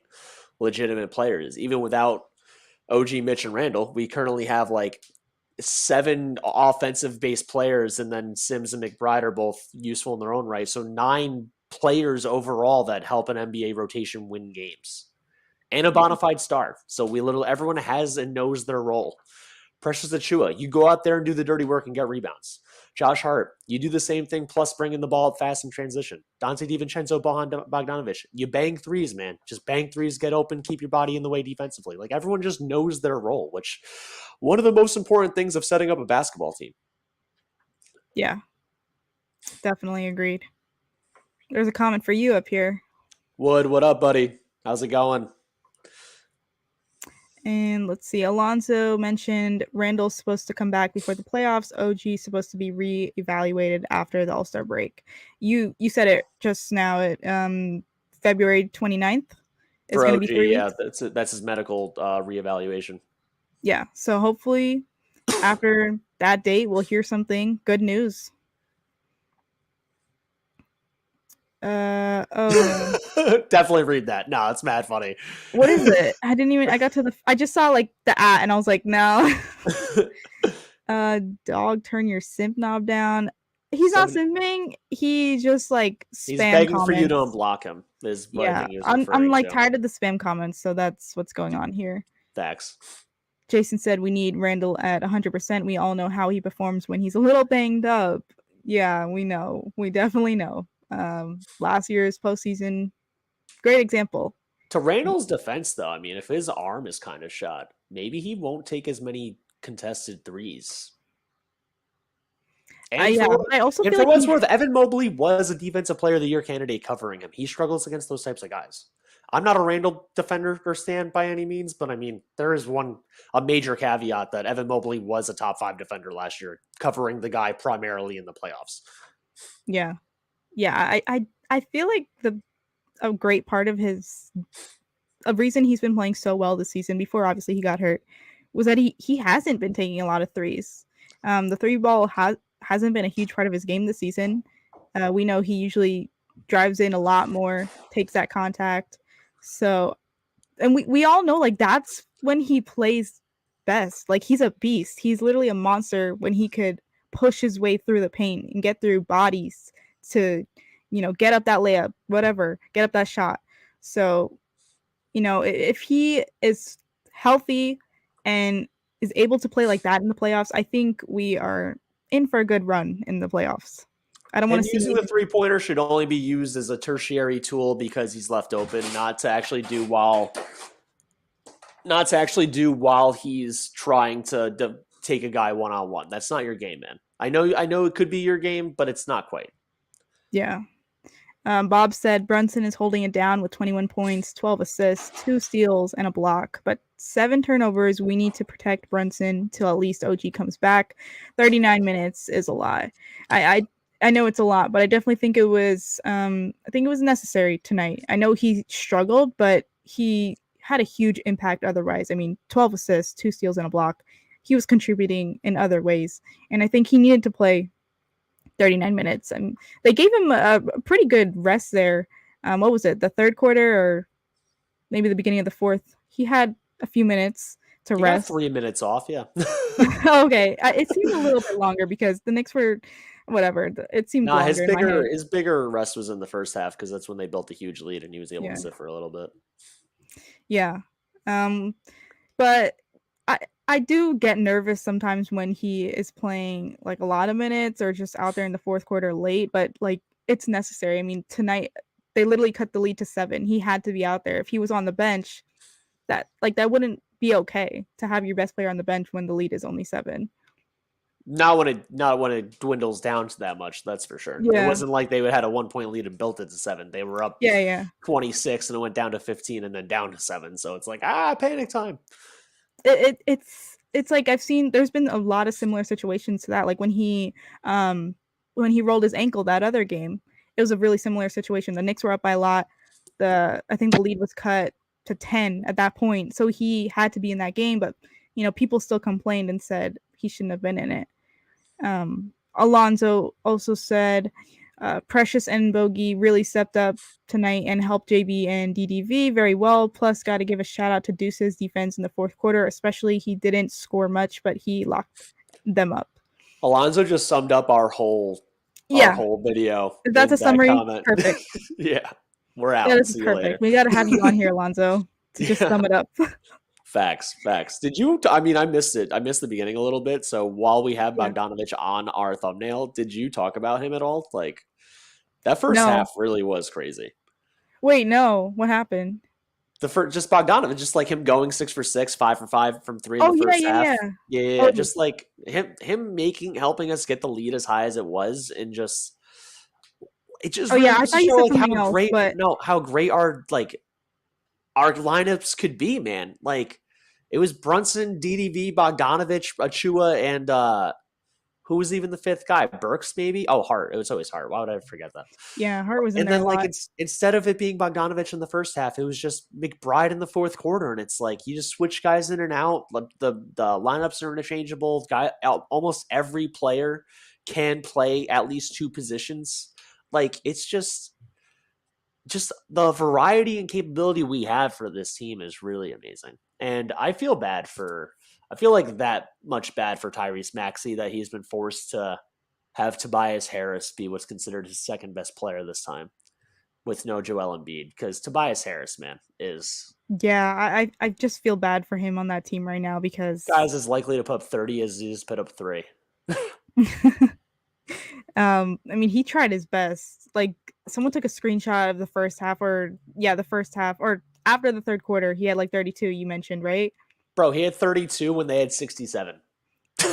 legitimate players, even without OG, Mitch, and Randall. We currently have like 7 offensive based players, and then Sims and McBride are both useful in their own right. So 9 players overall that help an NBA rotation win games, and a Yeah. bona fide star. So everyone has and knows their role. Precious Achiuwa, you go out there and do the dirty work and get rebounds. Josh Hart, you do the same thing, plus bringing the ball up fast in transition. Donte DiVincenzo, Bojan Bogdanovic, you bang threes, man. Just bang threes, get open, keep your body in the way defensively. Like, everyone just knows their role, which one of the most important things of setting up a basketball team. Yeah, definitely agreed. There's a comment for you up here. Wood, what up, buddy? How's it going? And let's see. Alonso mentioned Randall's supposed to come back before the playoffs. OG supposed to be reevaluated after the All-Star break. You said it just now. At February 29th is For going to OG, be 3 yeah, weeks. that's his medical reevaluation. Yeah. So hopefully after that date, we'll hear something good news. Oh no. Definitely read that. No, it's mad funny. What is it? I just saw like the and I was like, no. Dog, turn your simp knob down. He's not simping. He just like spam He's begging comments. for you to unblock him. Is what I think he was referring I'm like to. tired of the spam comments, so that's what's going on here. Facts. Jason said we need Randall at 100%. We all know how he performs when he's a little banged up. Yeah, we know. We definitely know. Last year's postseason, great example. To Randall's defense, though, I mean, if his arm is kind of shot, maybe he won't take as many contested threes. And I also feel for like what's worth, Evan Mobley was a Defensive Player of the Year candidate covering him. He struggles against those types of guys. I'm not a Randall defender or stand by any means, but I mean, there is a major caveat that Evan Mobley was a top 5 defender last year, covering the guy primarily in the playoffs. Yeah. I feel like a great part of a reason he's been playing so well this season, before obviously he got hurt, was that he hasn't been taking a lot of threes. The three ball hasn't been a huge part of his game this season. We know he usually drives in a lot more, takes that contact. So, and we all know like that's when he plays best. Like, he's a beast. He's literally a monster when he could push his way through the paint and get through bodies to, get up that layup, whatever, get up that shot. So, if he is healthy and is able to play like that in the playoffs, I think we are in for a good run in the playoffs. I don't want to see using the 3-pointer should only be used as a tertiary tool because he's left open, not to actually do while he's trying to take a guy one-on-one. That's not your game, man. I know it could be your game, but it's not quite. Yeah. Bob said Brunson is holding it down with 21 points, 12 assists, 2 steals, and a block, but 7 turnovers. We need to protect Brunson till at least OG comes back. 39 minutes is a lot. I know it's a lot, but I definitely think it was necessary tonight. I know he struggled, but he had a huge impact otherwise. I mean, 12 assists, 2 steals, and a block. He was contributing in other ways, and I think he needed to play 39 minutes. And they gave him a pretty good rest there. What was it, the third quarter or maybe the beginning of the fourth? He had a few minutes to rest. Got 3 minutes off, yeah. Okay, it seemed a little bit longer because the Knicks were whatever. It seemed longer his in my head. his bigger rest was in the first half because that's when they built a huge lead and he was able to sit for a little bit. Yeah, but I do get nervous sometimes when he is playing like a lot of minutes or just out there in the fourth quarter late, but like it's necessary. I mean, tonight they literally cut the lead to 7. He had to be out there. If he was on the bench, that wouldn't be okay to have your best player on the bench when the lead is only 7. Not when it dwindles down to that much, that's for sure. Yeah. It wasn't like they had a 1-point lead and built it to 7. They were up 26 and it went down to 15 and then down to 7. So it's like, panic time. It's like there's been a lot of similar situations to that. Like when he rolled his ankle that other game, it was a really similar situation. The Knicks were up by a lot. I think the lead was cut to 10 at that point. So he had to be in that game, but people still complained and said he shouldn't have been in it. Alonzo also said Precious and Bogey really stepped up tonight and helped JB and DDV very well. Plus, got to give a shout out to Deuce's defense in the fourth quarter, especially he didn't score much, but he locked them up. Alonzo just summed up our Yeah, whole video if that's a in that summary, comment. perfect. Yeah, we're out. That is See you perfect. later. We got to have you on here, Alonzo, to just sum it up. Facts. Did you? I mean, I missed it. I missed the beginning a little bit. So while we have Yeah. Bogdanovic on our thumbnail, did you talk about him at all? Like that first No. half really was crazy. Wait, no. What happened? The first, just Bogdanovic, just like him going 6 for 6, 5 for 5 from three in Oh, the first yeah, half. yeah. Yeah, Oh, just like him helping us get the lead as high as it was, and just it just oh really yeah. I goes to thought you show said like something else, but how great our lineups could be, man. Like it was Brunson, DDV, Bogdanovic, Achiuwa, and who was even the fifth guy? Burks, maybe? Oh, Hart. It was always Hart. Why would I forget that? yeah, Hart was in And there then a like lot. instead of it being Bogdanovic in the first half, it was just McBride in the fourth quarter, and it's like you just switch guys in and out. The lineups are interchangeable. Almost every player can play at least two positions. Like it's just the variety and capability we have for this team is really amazing. And I feel like that much bad for Tyrese Maxey that he's been forced to have Tobias Harris be what's considered his second best player this time with no Joel Embiid, because Tobias Harris, man, is Yeah, I just feel bad for him on that team right now because guys as likely to put up 30 as he just put up 3. I mean, he tried his best. Like someone took a screenshot of the first half, or yeah, the first half, or after the third quarter, he had like 32. You mentioned, right? Bro, he had 32 when they had 67.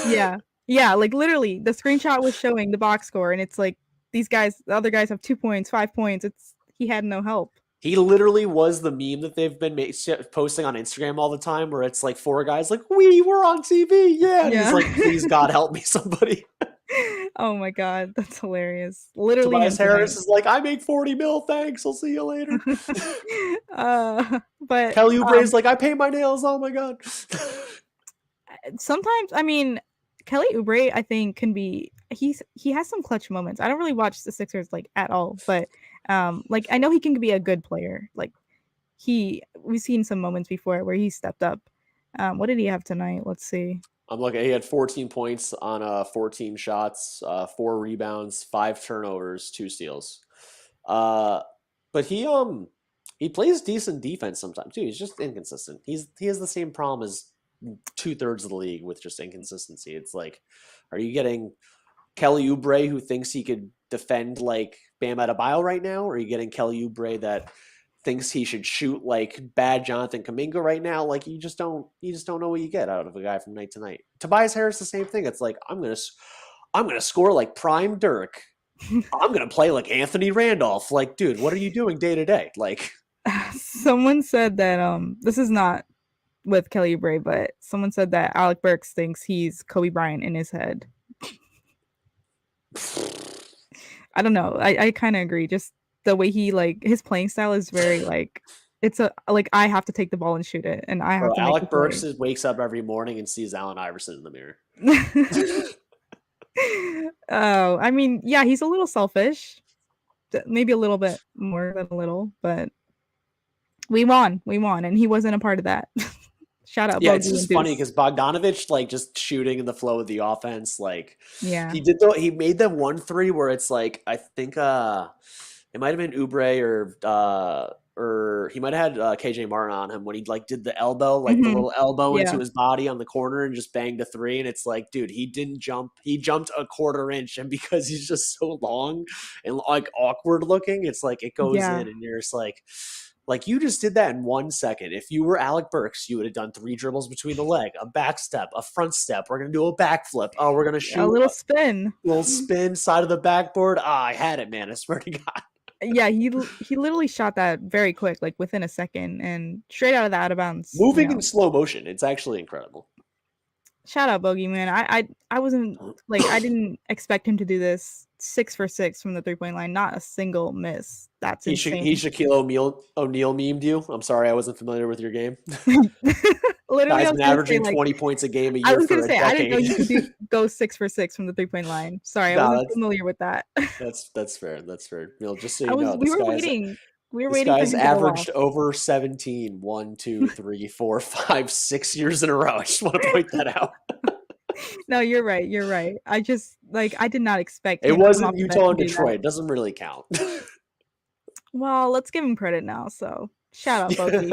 Yeah, yeah. Like literally, the screenshot was showing the box score, and it's like these guys, the other guys have 2 points, 5 points. It's he had no help. He literally was the meme that they've been posting on Instagram all the time, where it's like 4 guys like, we were on TV, yeah, and he's Yeah. like, please God help me, somebody. Oh my god, that's hilarious. Literally him Tobias Harris tonight. is like, I make 40 mil, thanks, I'll see you later. But Kelly Oubre's like, I pay my nails, oh my god. sometimes, I mean, Kelly Oubre, I think he has some clutch moments. I don't really watch the Sixers like at all, but like I know he can be a good player. Like we've seen some moments before where he stepped up. What did he have tonight? Let's see. I'm looking. He had 14 points on 14 shots, 4 rebounds, 5 turnovers, 2 steals. But he plays decent defense sometimes too. He's just inconsistent. He has the same problem as 2/3 of the league with just inconsistency. It's like, are you getting Kelly Oubre who thinks he could defend like Bam Adebayo right now, or are you getting Kelly Oubre that thinks he should shoot like bad Jonathan Kuminga right now? Like you just don't know what you get out of a guy from night to night. Tobias Harris, the same thing. It's like I'm gonna score like prime Dirk. I'm gonna play like Anthony Randolph. Like, dude, what are you doing day to day? Like, Someone said that this is not with Kelly Oubre, but someone said that Alec Burks thinks he's Kobe Bryant in his head. I don't know. I kind of agree. Just the way he like his playing style is very like it's a like I have to take the ball and shoot it, and I have bro, to make the Alec Burks play. wakes up every morning and sees Allen Iverson in the mirror. Oh, I mean, yeah, he's a little selfish. Maybe a little bit more than a little, but we won, and he wasn't a part of that. Shout out Yeah, it's Bogey and just funny Deuce. because Bogdanovic, like, just shooting in the flow of the offense, like Yeah. he made them 1-3 where it's like I think it might have been Oubre or he might have had KJ Martin on him when he like did the elbow, like the Hmm. little elbow Yeah. into his body on the corner and just banged a 3, and it's like, dude, he didn't jump, he jumped a quarter inch, and because he's just so long and like awkward looking, it's like it goes Yeah. in, and you're just like you just did that in 1 second. If you were Alec Burks, you would have done 3 dribbles between the leg, a back step, a front step. We're gonna do a backflip. Oh, we're gonna A shoot little a spin. little spin side of the backboard. Ah, I had it, man. I swear to God. Yeah, he literally shot that very quick, like within a second, and straight out of the out of bounds. Moving in slow motion. It's actually incredible. Shout out Bogey, man. I wasn't like I didn't expect him to do this 6 for 6 from the 3-point line, not a single miss. That's He insane. Shaquille O'Neal memed you. I'm sorry, I wasn't familiar with your game. Literally, I Guy's was been gonna say averaging like 20 points a game a I year was gonna for a say I didn't know decade. you could go 6 for 6 from the 3-point line. Sorry, I No, wasn't familiar with that. that's fair. That's fair. Just so I you was know, we were waiting. We were this waiting for guy's him to go off. averaged over 17 1, 2, 3, 4, 5, 6 years in a row. I just want to point that out. No, you're right. You're right. I just like I did not expect It him to come off wasn't the bench Utah and and do that. Detroit. It doesn't really count. Well, let's give him credit now. So shout out Bogey.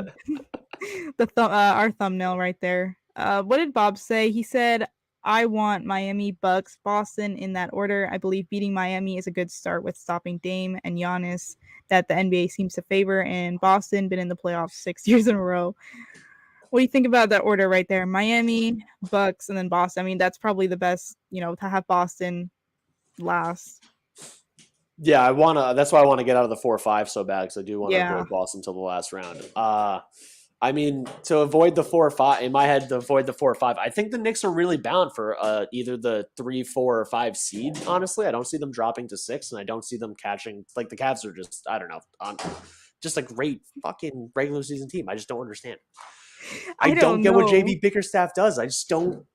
Our thumbnail right there. What did Bob say? He said, "I want Miami, Bucks, Boston in that order. I believe beating Miami is a good start with stopping Dame and Giannis that the NBA seems to favor, and Boston been in the playoffs 6 years in a row." What do you think about that order right there? Miami, Bucks, and then Boston. I mean, that's probably the best, to have Boston last. Yeah, that's why I want to get out of the 4-5 so bad, because I do want to Yeah. avoid Boston until the last round. I mean, to avoid the 4-5 in my head, to avoid the 4-5, I think the Knicks are really bound for either the 3, 4, or 5 seed. Honestly, I don't see them dropping to 6, and I don't see them catching. Like the Cavs are just, I don't know, just a great fucking regular season team. I just don't understand. I don't get what know. JB Bickerstaff does. I just don't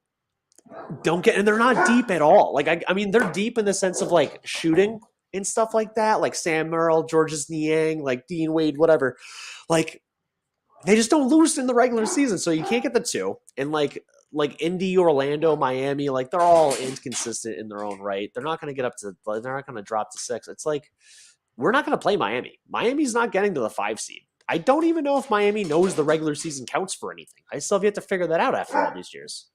get, and they're not deep at all. Like I mean, they're deep in the sense of like shooting and stuff like that, like Sam Merrill, Georges Niang, like Dean Wade, whatever. Like they just don't lose in the regular season, so you can't get the 2. And like Indy, Orlando, Miami, like they're all inconsistent in their own right. They're not going to get up to. They're not going to drop to 6. It's like we're not going to play Miami. Miami's not getting to the 5 seed. I don't even know if Miami knows the regular season counts for anything. I still have yet to figure that out after all these years.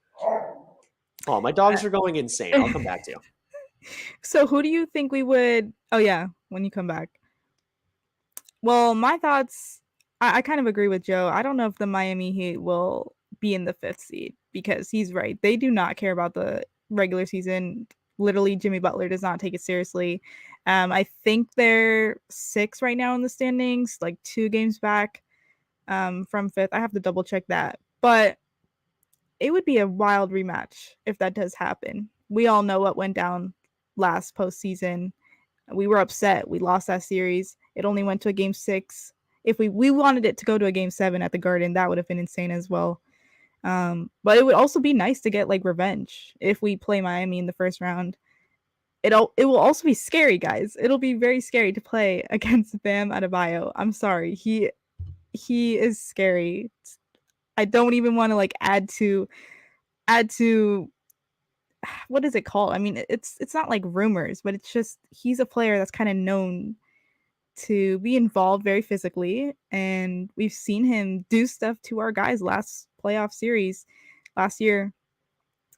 Oh, my dogs are going insane. I'll come back to you. So who do you think we would? Oh yeah, when you come back. Well, my thoughts. I kind of agree with Joe. I don't know if the Miami Heat will be in the 5th seed because he's right. They do not care about the regular season. Literally, Jimmy Butler does not take it seriously. I think they're 6 right now in the standings, like 2 games back from 5th. I have to double check that, but it would be a wild rematch if that does happen. We all know what went down last postseason. We were upset. We lost that series. It only went to a game 6. If we wanted it to go to a game 7 at the Garden, that would have been insane as well. But it would also be nice to get like revenge if we play Miami in the first round. It will also be scary, guys. It'll be very scary to play against Bam Adebayo. I'm sorry. He is scary. I don't even want to like add to what is it called? I mean, it's not like rumors, but it's just he's a player that's kind of known to be involved very physically, and we've seen him do stuff to our guys last playoff series last year.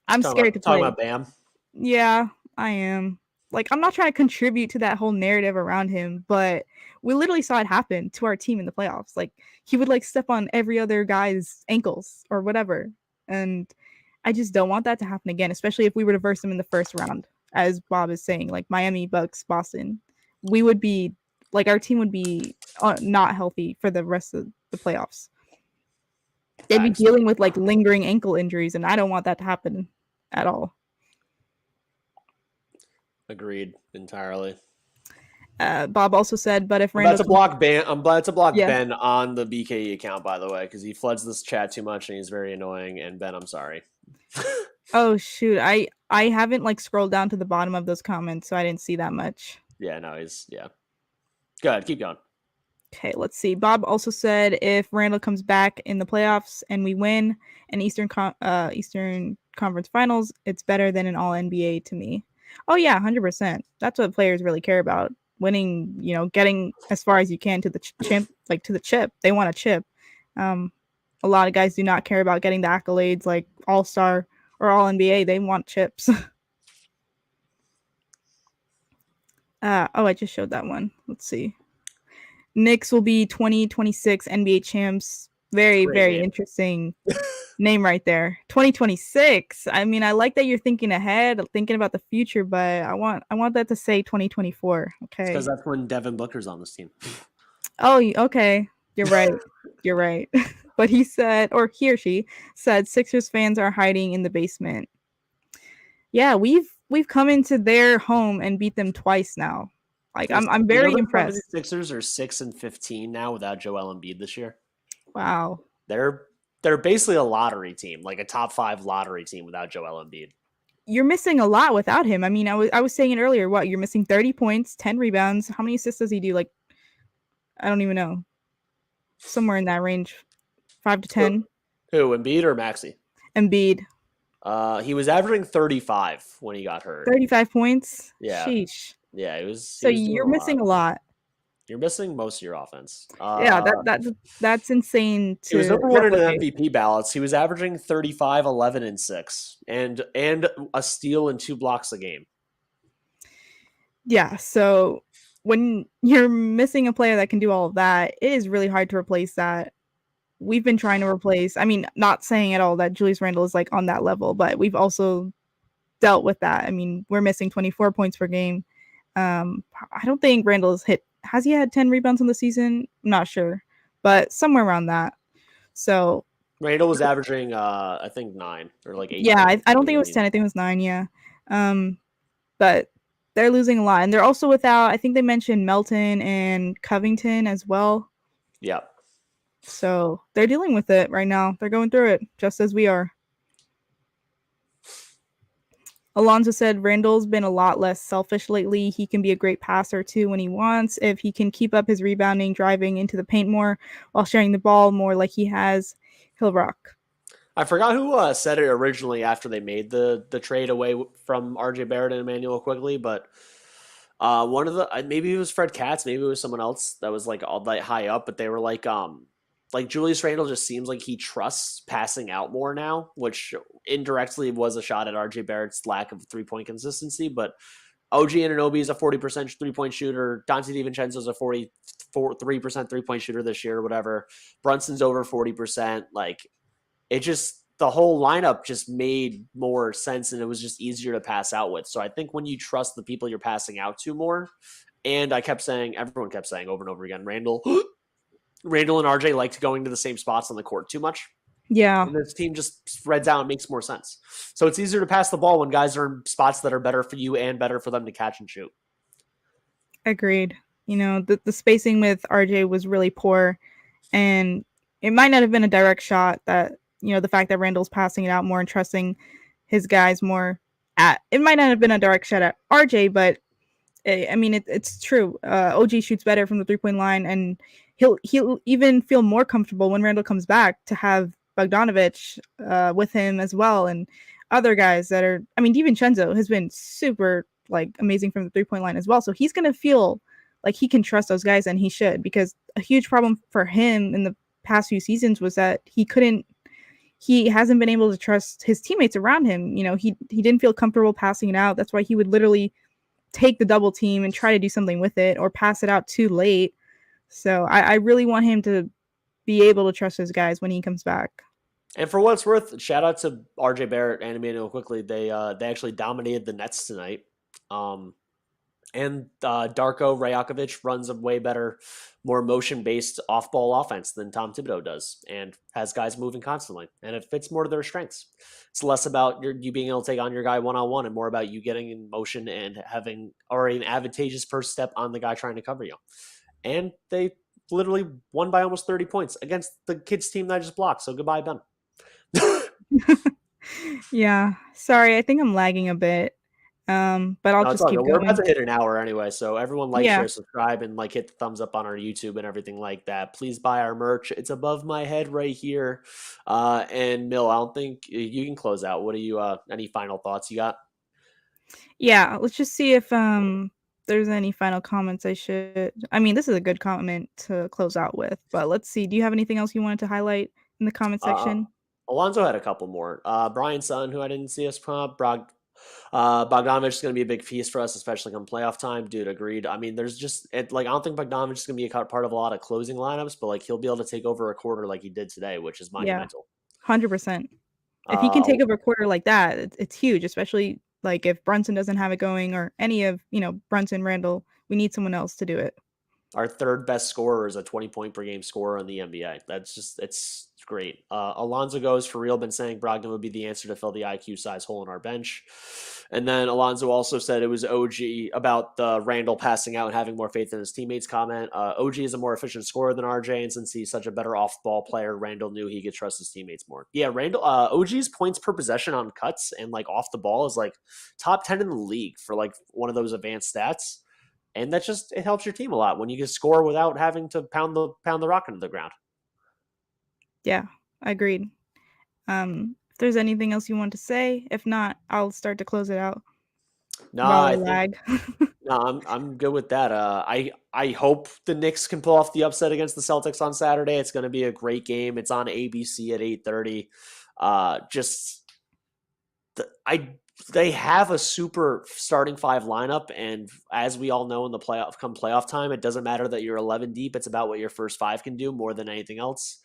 I'm scared to Talking play. about Bam. Yeah, I am. Like, I'm not trying to contribute to that whole narrative around him, but we literally saw it happen to our team in the playoffs. Like, he would like step on every other guy's ankles or whatever. And I just don't want that to happen again, especially if we were to verse him in the first round, as Bob is saying, like Miami, Bucks, Boston. We would be like our team would be not healthy for the rest of the playoffs. They'd be dealing with like lingering ankle injuries, and I don't want that to happen at all. Agreed entirely. Bob also said, but if I'm Randall about to block Ben. I'm about to block Yeah. Ben on the BKE account, by the way, because he floods this chat too much and he's very annoying. And Ben, I'm sorry. Oh shoot, I haven't like scrolled down to the bottom of those comments, so I didn't see that much. Yeah, no, Go ahead, keep going. Okay, let's see. Bob also said if Randall comes back in the playoffs and we win an Eastern Conference Finals, it's better than an All NBA to me. Oh yeah, 100%. That's what players really care about. Winning, getting as far as you can to the to the chip. They want a chip. A lot of guys do not care about getting the accolades like All-Star or All NBA. They want chips. I just showed that one. Let's see. Knicks will be 2026 NBA champs. Very, very interesting name right there. 2026. I mean, I like that you're thinking ahead, thinking about the future, but I want that to say 2024. Okay. Because that's when Devin Booker's on this team. Oh, okay. You're right. You're right. But he said, or he or she said, Sixers fans are hiding in the basement. Yeah, we've come into their home and beat them twice now. Like I'm very impressed. The Sixers are 6-15 now without Joel Embiid this year. Wow. They're they're basically a lottery team, like a top 5 lottery team without Joel Embiid. You're missing a lot without him. I mean, I was saying it earlier. What, you're missing 30 points, 10 rebounds. How many assists does he do? Like, I don't even know. Somewhere in that range, 5 to 10. Who, Embiid or Maxey? Embiid, He was averaging 35 when he got hurt. 35 points. Yeah, Sheesh. yeah, So he was doing you're a lot. missing a lot. You're missing most of your offense. Yeah, that's insane He was to number one in replicate. MVP ballots. He was averaging 35, 11, and 6, and a steal and 2 blocks a game. Yeah, so when you're missing a player that can do all of that, it is really hard to replace that. We've been trying to replace, I mean, not saying at all that Julius Randle is like on that level, but we've also dealt with that. I mean, we're missing 24 points per game. I don't think Randle's has he had 10 rebounds in the season? I'm not sure, but somewhere around that. So Randall was averaging, I think 9 or like 8. yeah, I don't think it was 10. I think it was 9. Yeah. But they're losing a lot, and they're also without. I think they mentioned Melton and Covington as well. Yeah. So they're dealing with it right now. They're going through it just as we are. Alonzo said Randall's been a lot less selfish lately. He can be a great passer too when he wants. If he can keep up his rebounding, driving into the paint more while sharing the ball more like he has, he'll rock. I forgot who said it originally after they made the trade away from RJ Barrett and Emmanuel Quigley, but one of the maybe it was Fred Katz, maybe it was someone else that was like all that high up, but they were like Julius Randle just seems like he trusts passing out more now, which indirectly was a shot at RJ Barrett's lack of 3-point consistency. But OG Anunoby is a 40% 3-point shooter. Donte DiVincenzo is a 43% 3-point shooter this year or whatever. Brunson's over 40%. Like, it just, the whole lineup just made more sense and it was just easier to pass out with. So I think when you trust the people you're passing out to more, and everyone kept saying over and over again, Randle and RJ liked going to the same spots on the court too much. Yeah. And this team just spreads out and makes more sense. So it's easier to pass the ball when guys are in spots that are better for you and better for them to catch and shoot. Agreed. You know, the spacing with RJ was really poor, and it might not have been a direct shot that, you know, the fact that Randall's passing it out more and trusting his guys more it might not have been a direct shot at RJ, but I mean, it's true. OG shoots better from the 3-point line, and he'll even feel more comfortable when Randall comes back to have Bogdanovic with him as well, and other guys that are. I mean, DiVincenzo has been super like amazing from the 3-point line as well, so he's gonna feel like he can trust those guys, and he should, because a huge problem for him in the past few seasons was that he hasn't been able to trust his teammates around him. You know, he didn't feel comfortable passing it out. That's why he would literally take the double team and try to do something with it or pass it out too late. So I really want him to be able to trust his guys when he comes back. And for what it's worth, shout out to RJ Barrett and Emmanuel Quigley. They actually dominated the Nets tonight. And Darko Rajakovic runs a way better, more motion-based off-ball offense than Tom Thibodeau does, and has guys moving constantly, and it fits more to their strengths. It's less about you being able to take on your guy one-on-one and more about you getting in motion and having already an advantageous first step on the guy trying to cover you. And they literally won by almost 30 points against the kids team that I just blocked, so goodbye, Ben. Yeah, sorry, I think I'm lagging a bit. But I'll just keep going. We're about to hit an hour anyway, so everyone like, Yeah. share, subscribe, and like hit the thumbs up on our YouTube and everything like that. Please buy our merch. It's above my head right here. And Mill, I don't think you can close out. What do you any final thoughts you got? Yeah, let's just see if there's any final comments I mean, this is a good comment to close out with, but let's see. Do you have anything else you wanted to highlight in the comment section? Alonzo had a couple more. Brian Sutton, who I didn't see us Bogdanovic is going to be a big piece for us, especially come playoff time. Dude, agreed. I mean, there's just I don't think Bogdanovic is going to be a part of a lot of closing lineups, but like he'll be able to take over a quarter like he did today, which is monumental. 100%. If he can take over a quarter like that, it's huge, especially like if Brunson doesn't have it going, or any of, Brunson, Randall, we need someone else to do it. Our third best scorer is a 20-point per game scorer in the NBA. That's just, it's It's great. Alonzo goes, for real, been saying Brogdon would be the answer to fill the IQ size hole in our bench. And then Alonzo also said it was OG about the Randall passing out and having more faith in his teammates comment. OG is a more efficient scorer than RJ, and since he's such a better off-ball player, Randall knew he could trust his teammates more. Yeah, Randall, OG's points per possession on cuts and like off the ball is like top 10 in the league for like one of those advanced stats. And that just, it helps your team a lot when you can score without having to pound the rock into the ground. Yeah, agreed. If there's anything else you want to say, if not, I'll start to close it out Nah, while I I think lag. no, I'm good with that. I hope the Knicks can pull off the upset against the Celtics on Saturday. It's going to be a great game. It's on ABC at 8:30. Just they have a super starting five lineup, and as we all know in the playoff time, it doesn't matter that you're 11 deep. It's about what your first five can do more than anything else.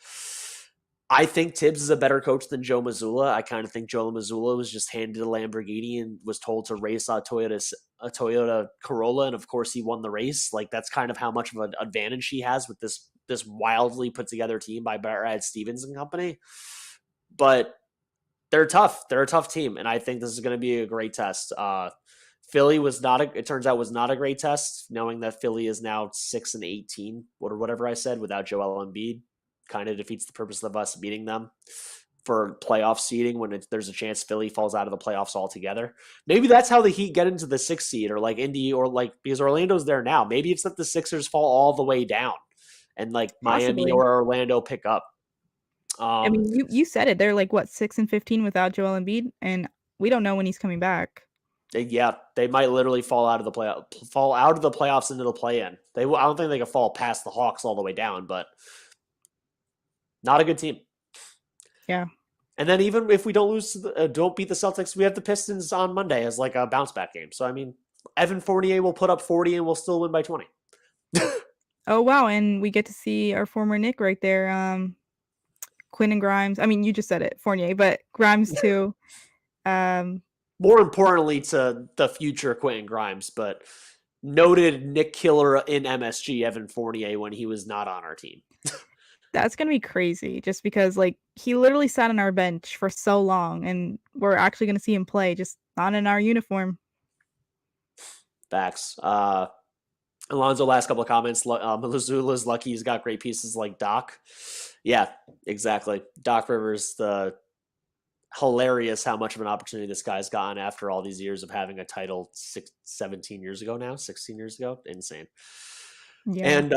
I think Tibbs is a better coach than Joe Mazzulla. I kind of think Joe Mazzulla was just handed a Lamborghini and was told to race a Toyota Corolla, and of course he won the race. Like that's kind of how much of an advantage he has with this wildly put together team by Brad Stevens and company. But they're tough. They're a tough team, and I think this is going to be a great test. Philly was not a. It turns out was not a great test, knowing that Philly is now 6-18, or whatever I said, without Joel Embiid. Kind of defeats the purpose of us beating them for playoff seeding when there's a chance Philly falls out of the playoffs altogether. Maybe that's how the Heat get into the 6th seed, or like Indy, or like because Orlando's there now. Maybe it's that the Sixers fall all the way down, and like Miami Possibly. or Orlando pick up. I mean, you said it. They're like what 6-15 without Joel Embiid, and we don't know when he's coming back. Yeah, they might literally fall out of the playoffs into the play-in. I don't think they can fall past the Hawks all the way down, but not a good team. Yeah. And then even if we don't beat the Celtics, we have the Pistons on Monday as like a bounce back game. So I mean, Evan Fournier will put up 40 and we'll still win by 20. Oh wow, and we get to see our former Nick right there. Quinn and Grimes. I mean, you just said it, Fournier, but Grimes too. More importantly to the future Quentin Grimes, but noted Nick killer in MSG, Evan Fournier, when he was not on our team. That's gonna be crazy, just because like he literally sat on our bench for so long, and we're actually gonna see him play, just not in our uniform. Facts. Alonzo, last couple of comments. Mazzulla's lucky he's got great pieces like Doc. Yeah, exactly. Doc Rivers, the hilarious how much of an opportunity this guy's gotten after all these years of having a title 17 years ago now, 16 years ago. Insane. Yeah. And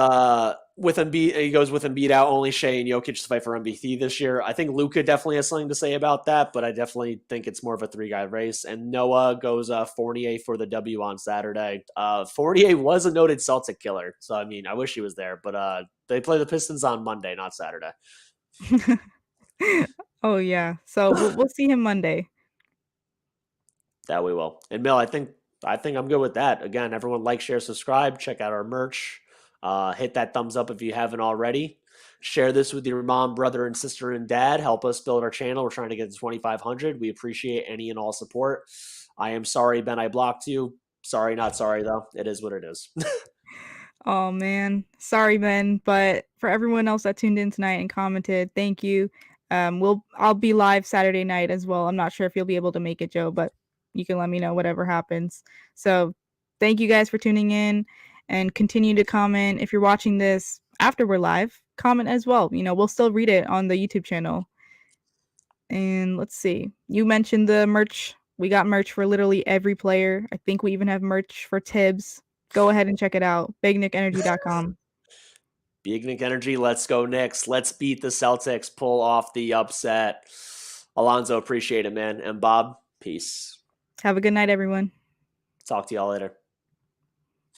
with Embiid, he goes with Embiid out, only Shea and Jokic to fight for MVP this year. I think Luka definitely has something to say about that, but I definitely think it's more of a 3-guy race. And Noah goes Fournier for the W on Saturday. Fournier was a noted Celtic killer, so I mean, I wish he was there, but they play the Pistons on Monday, not Saturday. Oh yeah. So we'll see him Monday. That we will. And Mill, I think I'm good with that. Again, everyone like, share, subscribe, check out our merch. Hit that thumbs up if you haven't already. Share this with your mom, brother, and sister and dad. Help us build our channel. We're trying to get to 2,500. We appreciate any and all support. I am sorry, Ben, I blocked you. Sorry, not sorry, though. It is what it is. Oh man, sorry Ben, but for everyone else that tuned in tonight and commented, thank you. I'll be live Saturday night as well. I'm not sure if you'll be able to make it, Joe, but you can let me know whatever happens. So thank you guys for tuning in, and continue to comment. If you're watching this after we're live, comment as well. We'll still read it on the YouTube channel. And let's see. You mentioned the merch. We got merch for literally every player. I think we even have merch for Tibbs. Go ahead and check it out. BigNickEnergy.com. Big Nick Energy, let's go Knicks. Let's beat the Celtics. Pull off the upset. Alonzo, appreciate it, man. And Bob, peace. Have a good night, everyone. Talk to y'all later.